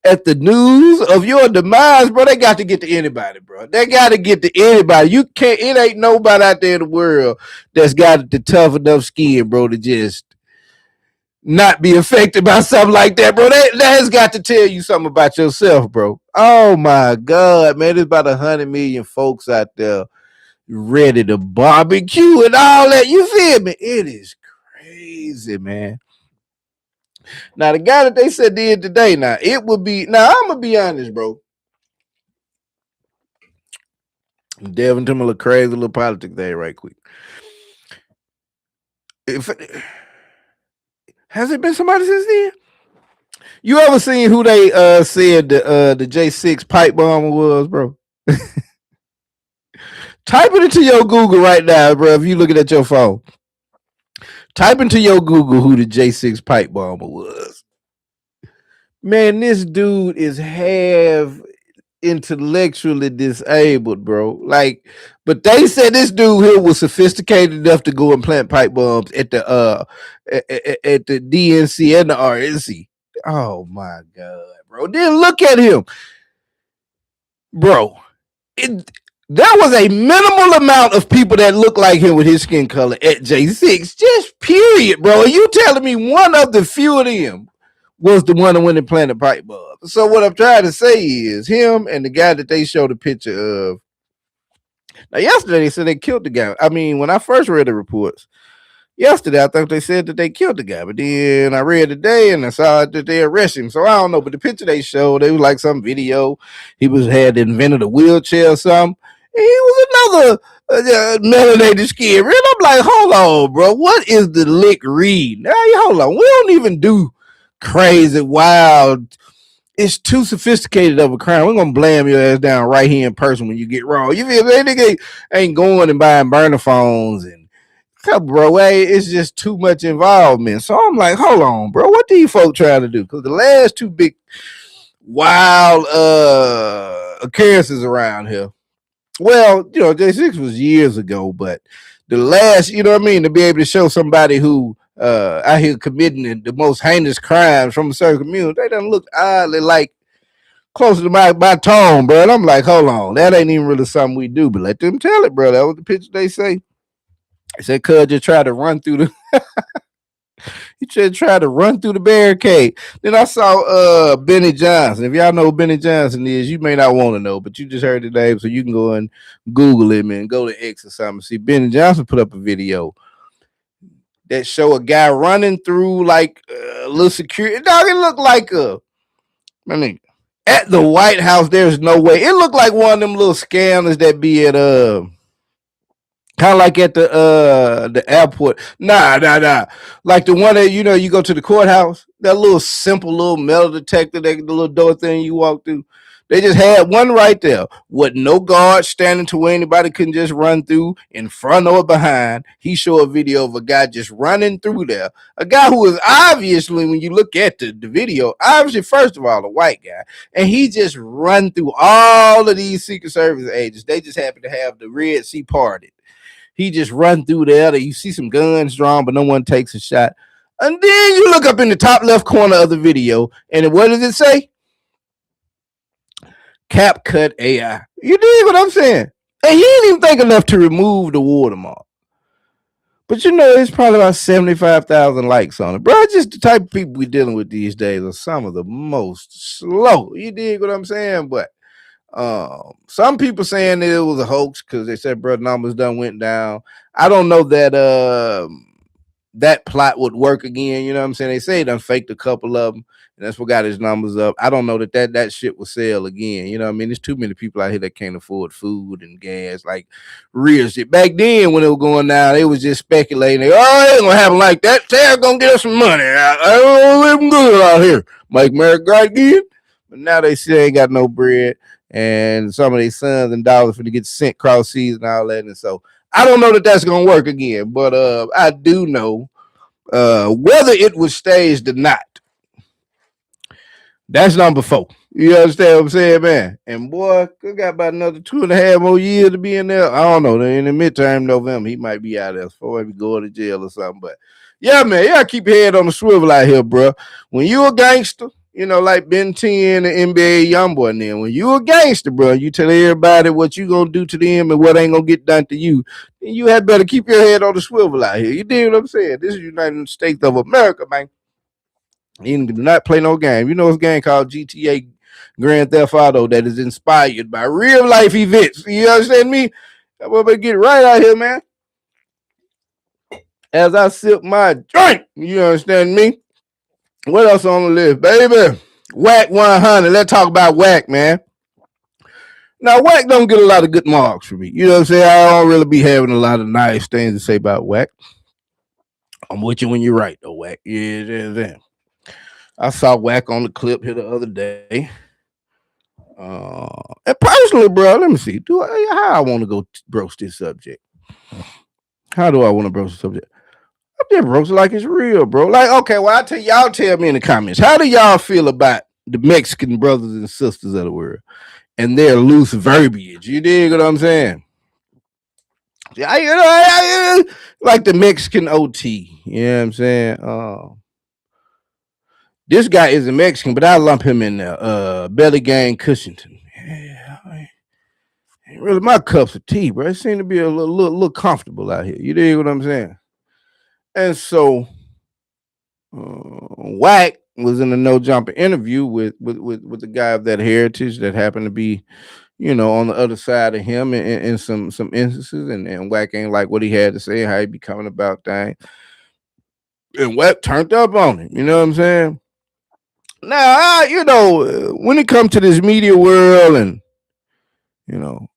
at the news of your demise, bro. They got to get to anybody, bro. They got to get to anybody. You can't, it ain't nobody out there in the world that's got the tough enough skin, bro, to just not be affected by something like that, bro. That has got to tell you something about yourself, bro. Oh my God, man. There's about 100 million folks out there ready to barbecue and all that. You feel me? It is crazy, man. Now, the guy that they said did today, now, it would be, now, I'm going to be honest, bro. I'm delving into my little crazy little politics there right quick. Has it been somebody since then? You ever seen who they said the J6 pipe bomber was, bro? Type it into your Google right now, bro. If you looking at your phone, type into your Google who the J6 pipe bomber was. Man, this dude is half intellectually disabled, bro. Like, but they said this dude here was sophisticated enough to go and plant pipe bombs at the DNC and the RNC. Oh my God, bro. Then look at him, bro. There was a minimal amount of people that look like him with his skin color at J6. Just period, bro. Are you telling me one of the few of them was the one that went and planted pipe bombs? So what I'm trying to say is him and the guy that they showed a picture of. Now, yesterday they said they killed the guy. I mean, when I first read the reports, yesterday. I thought they said that they killed the guy, but then I read today and I saw that they arrested him. So I don't know. But the picture they showed, they was like some video. He was had invented a wheelchair or something. And he was another melanated skin. And I'm like, hold on, bro. What is the lick read? Now, hold on. We don't even do crazy, wild. It's too sophisticated of a crime. We're gonna blame your ass down right here in person when you get wrong. You feel me? Nigga ain't going and buying burner phones and come, bro. Hey, it's just too much involvement. So I'm like, hold on, bro. What do you folk trying to do? Because the last two big wild occurrences around here. Well, J6 was years ago, but the last, you know what I mean, to be able to show somebody who out here committing the most heinous crimes from a certain community, they don't look oddly like closer to my tone, bro. And I'm like, hold on, that ain't even really something we do, but let them tell it, bro. That was the picture they say. They said Cuz just tried to run through the he just tried to run through the barricade. Then I saw Benny Johnson. If y'all know who Benny Johnson is, you may not want to know, but you just heard the name, so you can go and Google him and go to X or something. See, Benny Johnson put up a video that show a guy running through like a little security. Dog, it looked like I mean, at the White House. There's no way. It looked like one of them little scanners that be at kind of like at the airport. Nah. Like the one that you go to the courthouse. That little simple little metal detector, that the little door thing you walk through. They just had one right there with no guard standing to where anybody couldn't just run through in front or behind. He showed a video of a guy just running through there. A guy who is obviously, when you look at the video, obviously, first of all, a white guy. And he just run through all of these Secret Service agents. They just happen to have the Red Sea parted. He just run through there. You see some guns drawn, but no one takes a shot. And then you look up in the top left corner of the video, and what does it say? CapCut AI. You dig what I'm saying? And he didn't even think enough to remove the watermark. But it's probably about 75,000 likes on it. Bro, just the type of people we dealing with these days are some of the most slow. You dig what I'm saying? But some people saying that it was a hoax because they said bro numbers done went down. I don't know that that plot would work again. You know what I'm saying? They say done faked a couple of them, and that's what got his numbers up. I don't know that shit will sell again. You know what I mean? There's too many people out here that can't afford food and gas, like real shit. Back then when it was going down, they was just speculating. Oh, it ain't gonna happen like that. They're gonna get us some money. I don't live good out here. Make America great again. But now they say they ain't got no bread, and some of their sons and daughters for to get sent cross seas and all that. And so I don't know that that's gonna work again, but I do know whether it was staged or not. That's number 4. You understand what I'm saying, man? And boy, we got about another 2.5 more years to be in there. I don't know. In the midterm November, he might be out there for maybe going to jail or something. But yeah, man, you gotta keep your head on the swivel out here, bro. When you a gangster, like Ben 10 and NBA Youngboy and then when you a gangster, bro, you tell everybody what you gonna do to them and what ain't gonna get done to you, then you had better keep your head on the swivel out here. You dig what I'm saying? This is United States of America, man. You do not play no game. You know, it's a game called GTA Grand Theft Auto that is inspired by real life events. You understand me? I'm gonna get right out here, man. As I sip my drink, you understand me? What else on the list, baby? Whack 100. Let's talk about Whack, man. Now, Whack don't get a lot of good marks for me. You know what I'm saying? I don't really be having a lot of nice things to say about Whack. I'm with you when you're right, though, Whack. Yeah. I saw Whack on the clip here the other day. And personally, bro, let me see. How I want to go broach this subject? How do I want to broach the subject? I'm just broach it like it's real, bro. Like, okay, well, y'all tell me in the comments. How do y'all feel about the Mexican brothers and sisters of the world and their loose verbiage? You dig what I'm saying? I like the Mexican OT. You know what I'm saying? This guy isn't Mexican, but I lump him in there. Belly Gang Cushington. Yeah, ain't really my cups of tea, bro. It seemed to be a little comfortable out here. You dig what I'm saying? And so, Whack was in a no jumper interview with the guy of that heritage that happened to be, on the other side of him in some instances, and Whack ain't like what he had to say, how he be coming about things. and Whack turned up on him. You know what I'm saying? Now, when it comes to this media world and, you know,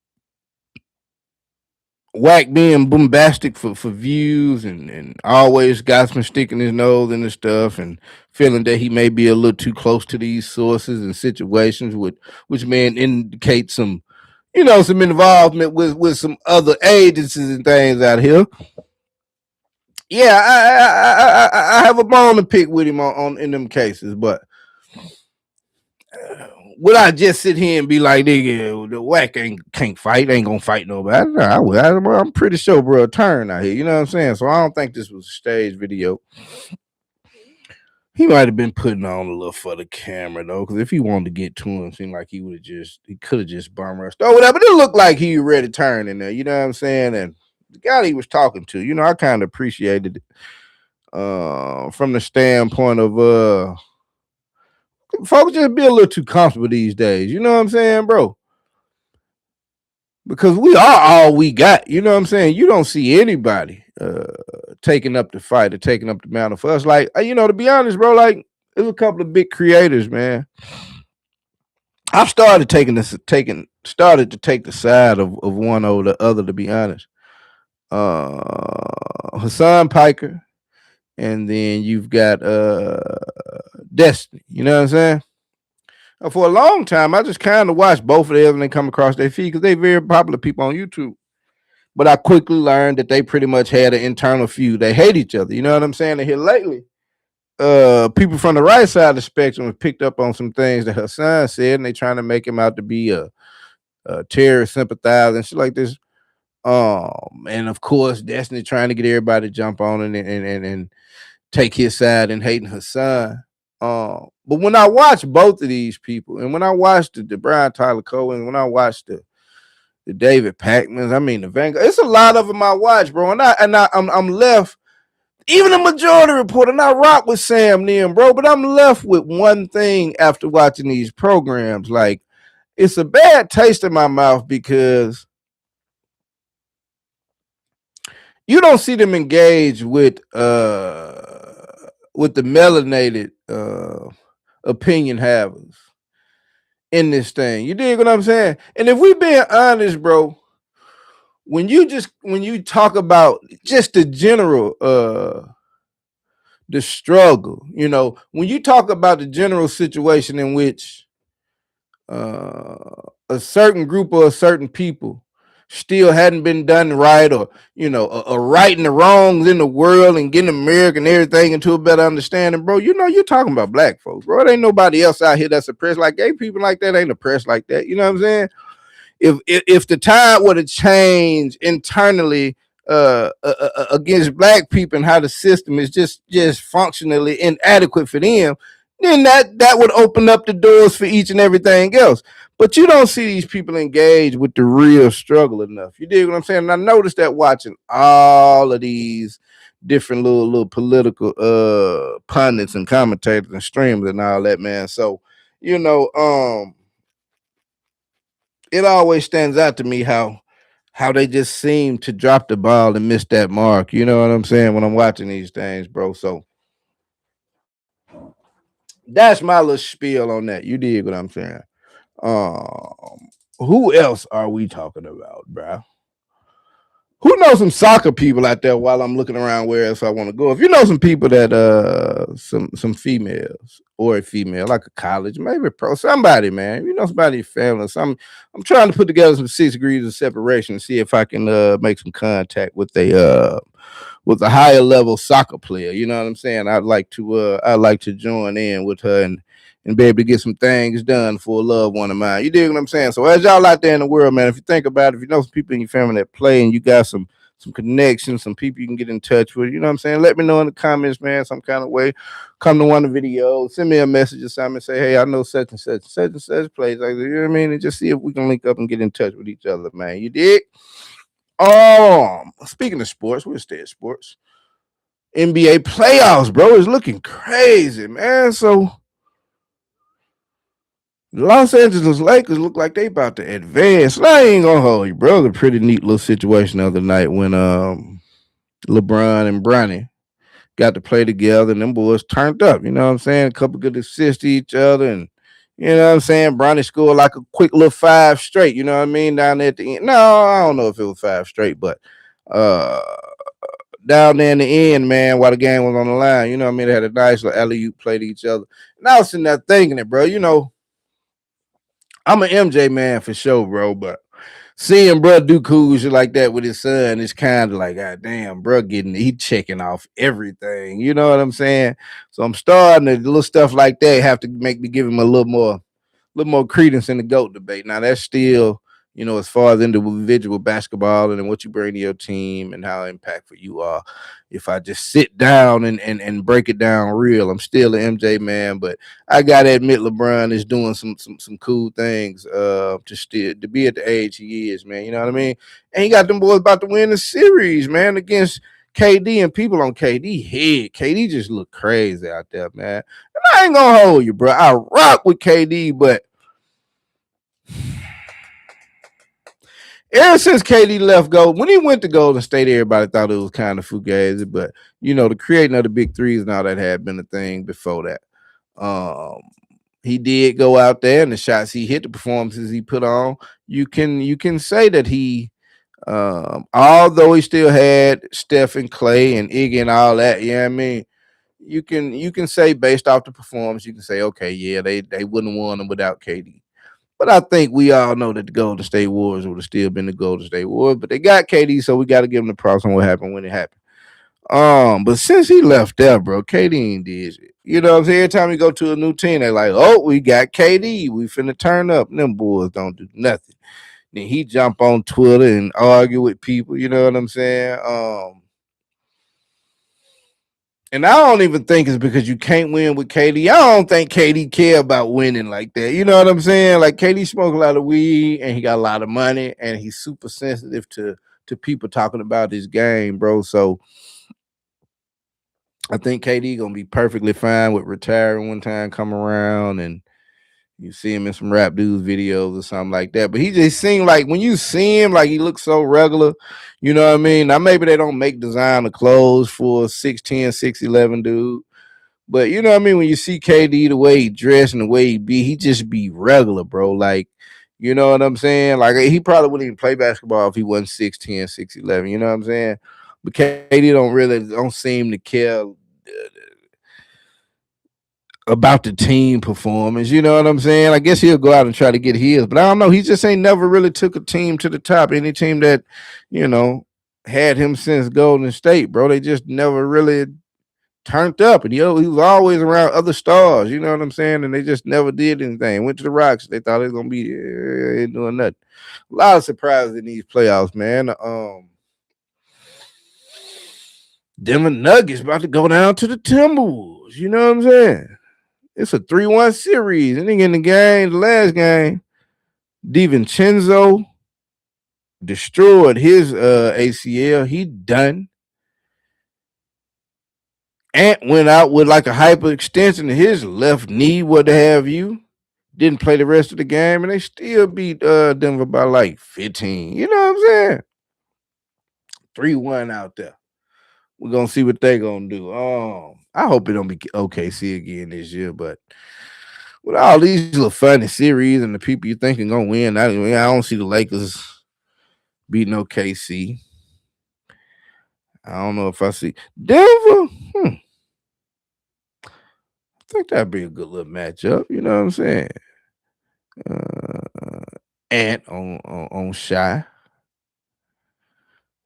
Whack being bombastic for views and always got some sticking his nose in the stuff and feeling that he may be a little too close to these sources and situations which may indicate some, some involvement with some other agencies and things out here. Yeah, I have a bone to pick with him on in them cases, but would I just sit here and be like, nigga, the Whack can't fight, ain't gonna fight nobody? No, I'm pretty sure, bro, turn out here. You know what I'm saying? So I don't think this was a stage video. He might have been putting on a little for the camera though, because if he wanted to get to him, it seemed like he could have just bum rushed or whatever. But it looked like he ready to turn in there. You know what I'm saying? And the guy he was talking to, I kind of appreciated it from the standpoint of folks just be a little too comfortable these days. You know what I'm saying, bro? Because we are all we got. You know what I'm saying? You don't see anybody taking up the fight or taking up the mantle for us. Like, to be honest, bro, like, there's a couple of big creators, man. I've started to take the side of one over the other, to be honest. Hassan Piker, and then you've got Destiny. You know what I'm saying? For a long time, I just kind of watched both of them when they come across their feed because they're very popular people on YouTube. But I quickly learned that they pretty much had an internal feud. They hate each other. You know what I'm saying? And here lately, people from the right side of the spectrum have picked up on some things that Hassan said, and they trying to make him out to be a terrorist sympathizer and shit like this. And of course, Destiny trying to get everybody to jump on it and take his side and hating Hassan. But when I watch both of these people, and when I watched the Brian Tyler Cohen, when I watched the David Pacmans, I mean the Vanguard, it's a lot of them I watch, bro. And I'm left, even the Majority Report, and I rock with Sam Nim, bro. But I'm left with one thing after watching these programs. Like, it's a bad taste in my mouth because you don't see them engage with the melanated opinion havers in this thing. You dig what I'm saying? And if we being honest, bro, when you talk about just the general the struggle, when you talk about the general situation in which a certain group or a certain people still hadn't been done right, or righting the wrongs in the world and getting America and everything into a better understanding, bro. You're talking about black folks, bro. It ain't nobody else out here that's oppressed like gay people like that ain't oppressed like that. You know what I'm saying? If the tide were to change internally against black people and how the system is just functionally inadequate for them, then that would open up the doors for each and everything else. But you don't see these people engage with the real struggle enough. You dig what I'm saying? And I noticed that watching all of these different little political pundits and commentators and streamers and all that, man. So, it always stands out to me how they just seem to drop the ball and miss that mark. You know what I'm saying? When I'm watching these things, bro. So that's my little spiel on that. You dig what I'm saying? Who else are we talking about, bro? Who knows some soccer people out there while I'm looking around where else I want to go? If you know some people that some females or a female, like a college, maybe a pro, somebody, man. You know somebody family, some I'm trying to put together some 6 degrees of separation and see if I can make some contact with a higher level soccer player. You know what I'm saying? I'd like to join in with her and be able to get some things done for a loved one of mine. You dig what I'm saying? So as y'all out there in the world, man, if you think about it, if you know some people in your family that play and you got some connections, some people you can get in touch with, you know what I'm saying? Let me know in the comments, man, some kind of way. Come to one of the videos, send me a message or something, say, hey, I know such and such place. Like, you know what I mean? And just see if we can link up and get in touch with each other, man. You dig? Speaking of sports, we'll stay at sports. NBA playoffs, bro, is looking crazy, man. So the Los Angeles Lakers look like they about to advance. And I ain't gonna hold you, bro. It was a pretty neat little situation the other night when LeBron and Bronny got to play together, and them boys turned up. You know what I'm saying? A couple good assists to each other, and you know what I'm saying. Bronny scored like a quick little five straight. You know what I mean? Down there at the end. No, I don't know if it was five straight, but uh, down there in the end, man, while the game was on the line, you know what I mean. They had a nice little alley oop play to each other, and I was sitting there thinking it, bro. You know, I'm an MJ man for sure, bro, but seeing bro do cool shit like that with his son is kind of like, God damn, bro, he checking off everything. You know what I'm saying? So I'm starting to little stuff like that have to make me give him a little more credence in the GOAT debate. Now that's still, as far as individual basketball and what you bring to your team and how impactful you are. If I just sit down and break it down real, I'm still an MJ man, but I gotta admit LeBron is doing some cool things to be at the age he is, man. You know what I mean? And he got them boys about to win the series, man, against KD and people on KD head. KD just look crazy out there, man. And I ain't gonna hold you, bro. I rock with KD, but ever since KD left when he went to Golden State, everybody thought it was kind of fugazi. But the creating of the big threes and all that had been a thing before that. Um, he did go out there, and the shots he hit, the performances he put on, you can say that although he still had Steph and Clay and Iggy and all that, yeah, I mean, you can say based off the performance, you can say, okay, yeah, they wouldn't have won them without KD. But I think we all know that the Golden State Warriors would have still been the Golden State Warriors, but they got KD, so we got to give them the props on what happened when it happened. But since he left there, bro, KD ain't did it. You know what I'm saying? Every time we go to a new team, they like, oh, we got KD. We finna turn up. Them boys don't do nothing. Then he jump on Twitter and argue with people. You know what I'm saying? And I don't even think it's because you can't win with KD. I don't think KD care about winning like that. You know what I'm saying? Like KD smoke a lot of weed and he got a lot of money and he's super sensitive to people talking about his game, bro. So I think KD gonna be perfectly fine with retiring one time come around, and you see him in some rap dudes videos or something like that. But he just seemed like when you see him, like he looks so regular. You know what I mean? Now maybe they don't make designer clothes for 6'10", 6'11" dude. But you know what I mean? When you see KD, the way he dressed and the way he just be regular, bro. Like, you know what I'm saying? Like he probably wouldn't even play basketball if he wasn't 6'10", 6'11". You know what I'm saying? But KD don't seem to care about the team performance. You know what I'm saying? I guess he'll go out and try to get his, but I don't know. He just ain't never really took a team to the top. Any team that, you know, had him since Golden State, bro, they just never really turned up. And he was always around other stars. You know what I'm saying? And they just never did anything. Went to the Rocks. They thought they was gonna be ain't doing nothing. A lot of surprises in these playoffs, man. Denver Nuggets about to go down to the Timberwolves. You know what I'm saying? It's a 3-1 series. And in the game, the last game, DiVincenzo destroyed his ACL. He done. Ant went out with like a hyperextension of his left knee, what have you. Didn't play the rest of the game, and they still beat Denver by like 15. You know what I'm saying? 3-1 out there. We're gonna see what they gonna do. I hope it don't be OKC again this year, but with all these little funny series and the people you think are gonna win, I don't see the Lakers beating OKC. I don't know if I see Denver. I think that'd be a good little matchup. You know what I'm saying? Uh, Ant on Shy.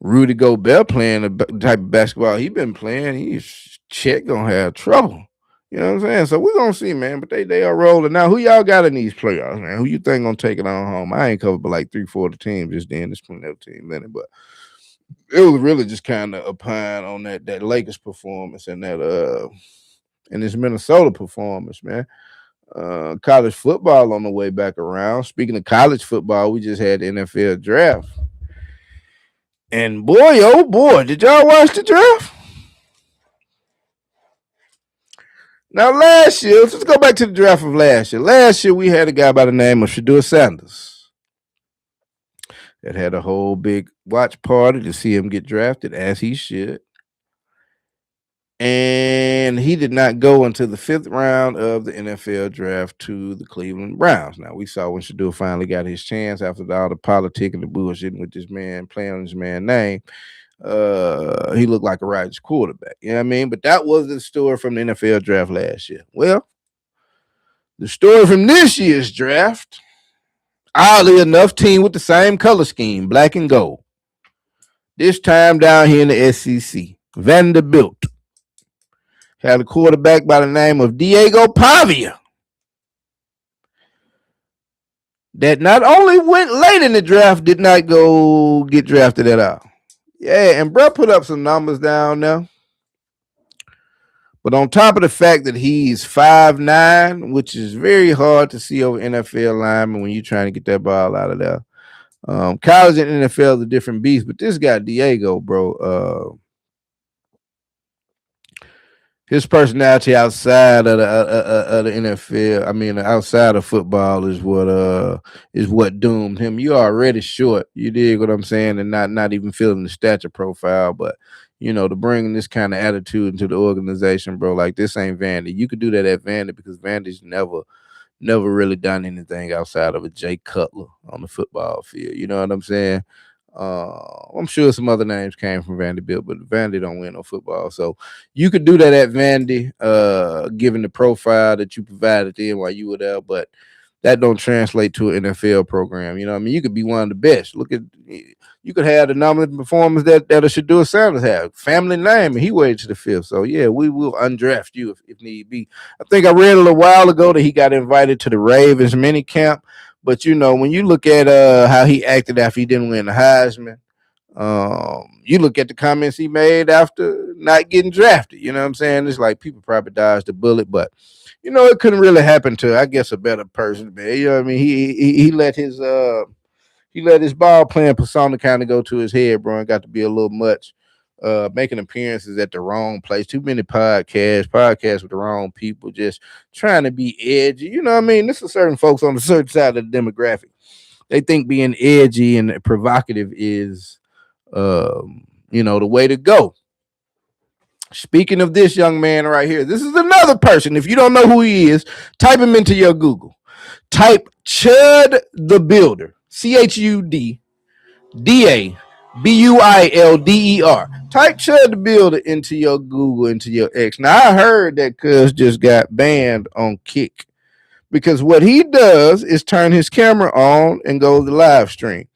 Rudy Gobert playing the type of basketball he been playing. He's Chet gonna have trouble. You know what I'm saying? So we're gonna see, man. But they are rolling now. Who y'all got in these playoffs, man? Who you think gonna take it on home? I ain't covered but like 3-4 the teams just then. There's plenty of teams in it, but it was really just kind of a pine on that Lakers performance and this Minnesota performance, man. College football on the way back around. Speaking of college football, we just had the NFL draft. And boy, oh boy, did y'all watch the draft? Now, last year, let's go back to the draft of last year. Last year, we had a guy by the name of Shedeur Sanders that had a whole big watch party to see him get drafted, as he should. And he did not go until the 5th round of the NFL draft to the Cleveland Browns. Now, we saw when Shador finally got his chance after all the politic and the bullshitting with this man, playing on this man's name. He looked like a righteous quarterback. You know what I mean? But that was the story from the NFL draft last year. Well, the story from this year's draft, oddly enough, team with the same color scheme, black and gold. This time down here in the SEC, Vanderbilt had a quarterback by the name of Diego Pavia that not only went late in the draft, did not go get drafted at all. Yeah, and bro put up some numbers down there. But on top of the fact that he's 5'9", which is very hard to see over NFL linemen when you're trying to get that ball out of there. College and NFL is a different beast, but this guy Diego, bro, his personality outside of the NFL, I mean, outside of football, is what doomed him. You're already short, you dig what I'm saying, and not even feeling the stature profile, but to bring this kind of attitude into the organization, bro, like this ain't Vandy. You could do that at Vandy because Vandy's never really done anything outside of a Jay Cutler on the football field. You know what I'm saying? I'm sure some other names came from Vanderbilt, but Vandy don't win no football. So you could do that at Vandy, given the profile that you provided then while you were there, but that don't translate to an NFL program. You know what I mean? You could be one of the best. You could have the nominal performance that Shador Sanders had. Family name, and he waited to the 5th. So, yeah, we will undraft you if need be. I think I read a little while ago that he got invited to the Ravens mini camp. But, when you look at how he acted after he didn't win the Heisman, you look at the comments he made after not getting drafted. You know what I'm saying? It's like people probably dodged the bullet, but it couldn't really happen to, I guess, a better person, man. You know what I mean? He let his ball playing persona kind of go to his head, bro, and got to be a little much. Making appearances at the wrong place, too many podcasts with the wrong people, just trying to be edgy. You know what I mean? This is certain folks on the certain side of the demographic. They think being edgy and provocative is, the way to go. Speaking of this young man right here, this is another person. If you don't know who he is, type him into your Google. Type Chud the Builder, CHUD DABUILDER. Type Chud the Builder into your Google, into your X. Now, I heard that cuz just got banned on Kick because what he does is turn his camera on and go to the live stream.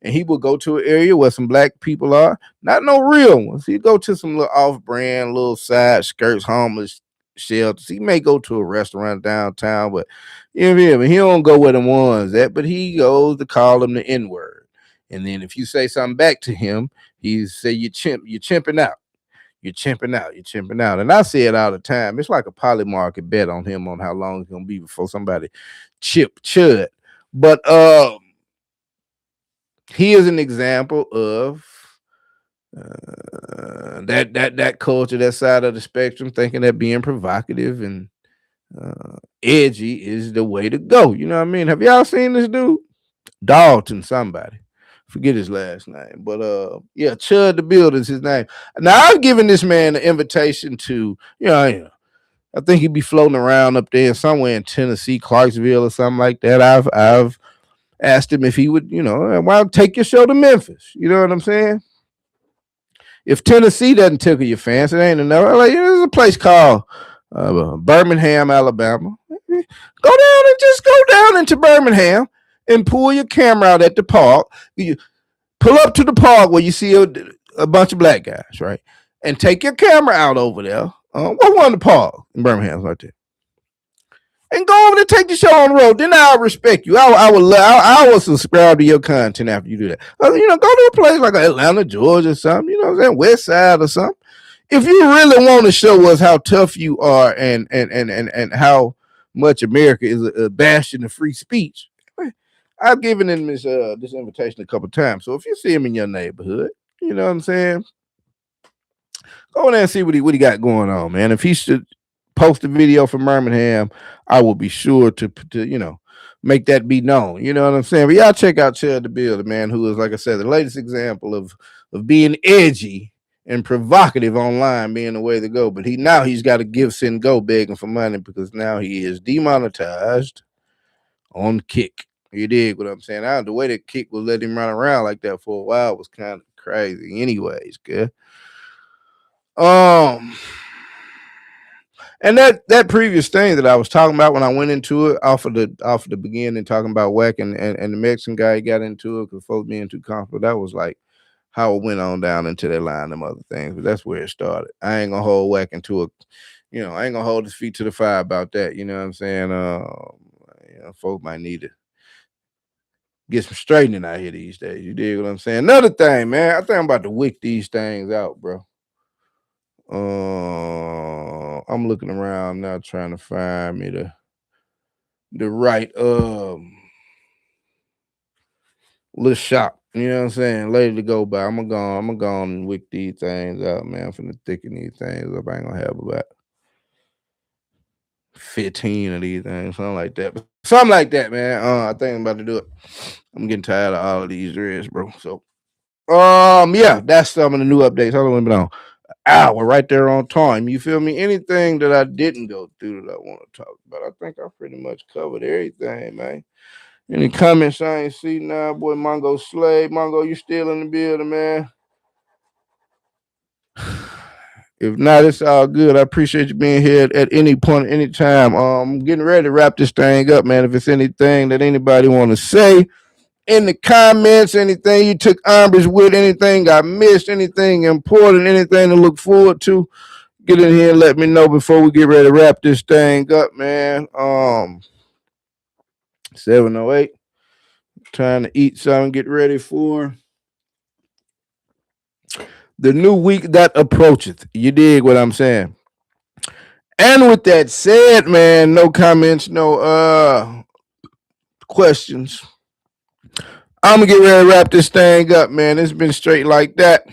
And he will go to an area where some black people are, not no real ones. He'd go to some little off-brand, little side skirts, homeless shelters. He may go to a restaurant downtown, but he don't go where the ones at, but he goes to call them the N-word. And then if you say something back to him, he say you're chimping out. You're chimping out. And I say it all the time. It's like a poly market bet on him on how long it's gonna be before somebody chip Chud. But he is an example of that culture, that side of the spectrum, thinking that being provocative and edgy is the way to go. You know what I mean? Have y'all seen this dude? Dalton somebody. Forget his last name. But Chud the Builder is his name. Now I've given this man an invitation to, I think he'd be floating around up there somewhere in Tennessee, Clarksville or something like that. I've asked him if he would, why take your show to Memphis? You know what I'm saying? If Tennessee doesn't tickle your fancy, it ain't enough. There's a place called Birmingham, Alabama. Go down into Birmingham and pull your camera out at the park. You pull up to the park where you see a bunch of black guys, right? And take your camera out over there. What one the park in Birmingham right there? And go over and take the show on the road. Then I'll respect you. I will subscribe to your content after you do that. Go to a place like Atlanta, Georgia, or something. You know what I'm saying? West Side or something. If you really want to show us how tough you are and how much America is a bastion of free speech, I've given him this invitation a couple times. So if you see him in your neighborhood, you know what I'm saying? Go in there and see what he got going on, man. If he should post a video from Birmingham, I will be sure to make that be known. You know what I'm saying? But y'all check out Chud the Builder, man, who is, like I said, the latest example of being edgy and provocative online being the way to go. But he's got to give send go begging for money because now he is demonetized on Kick. You dig what I'm saying? The way that Kick was letting him run around like that for a while was kind of crazy. Anyways, good. And that previous thing that I was talking about when I went into it off of the beginning, talking about Wack and the Mexican guy got into it because folks being too comfortable. That was like how it went on down into that line, them other things. But that's where it started. I ain't gonna hold Wack into a, I ain't gonna hold his feet to the fire about that. You know what I'm saying? Folks might need to get some straightening out here these days. You dig what I'm saying? Another thing, man, I think I'm about to wick these things out, bro. I'm looking around now trying to find me the right little shop. You know what I'm saying? Later to go by. I'm gonna go and wick these things out, man. I'm finna thicken these things up. I ain't gonna have about 15 of these things, something like that. But something like that, man. I think I'm about to do it. I'm getting tired of all of these dreads, bro. So yeah, that's some of the new updates. Hold on, on hour right there on time. You feel me? Anything that I didn't go through that I want to talk about, I think I pretty much covered everything, man. Any comments I ain't see now, boy? Mongo Slave, Mongo, you still in the building, man? If not, it's all good. I appreciate you being here at any point, any time. I'm getting ready to wrap this thing up, man. If it's anything that anybody want to say in the comments, anything you took umbrage with, anything I missed, anything important, anything to look forward to, get in here and let me know before we get ready to wrap this thing up, man. 7:08. Trying to eat something, get ready for the new week that approacheth. You dig what I'm saying? And with that said, man, no comments, no questions. I'm gonna get ready to wrap this thing up, man. It's been straight like that.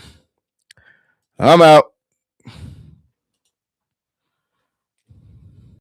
I'm out.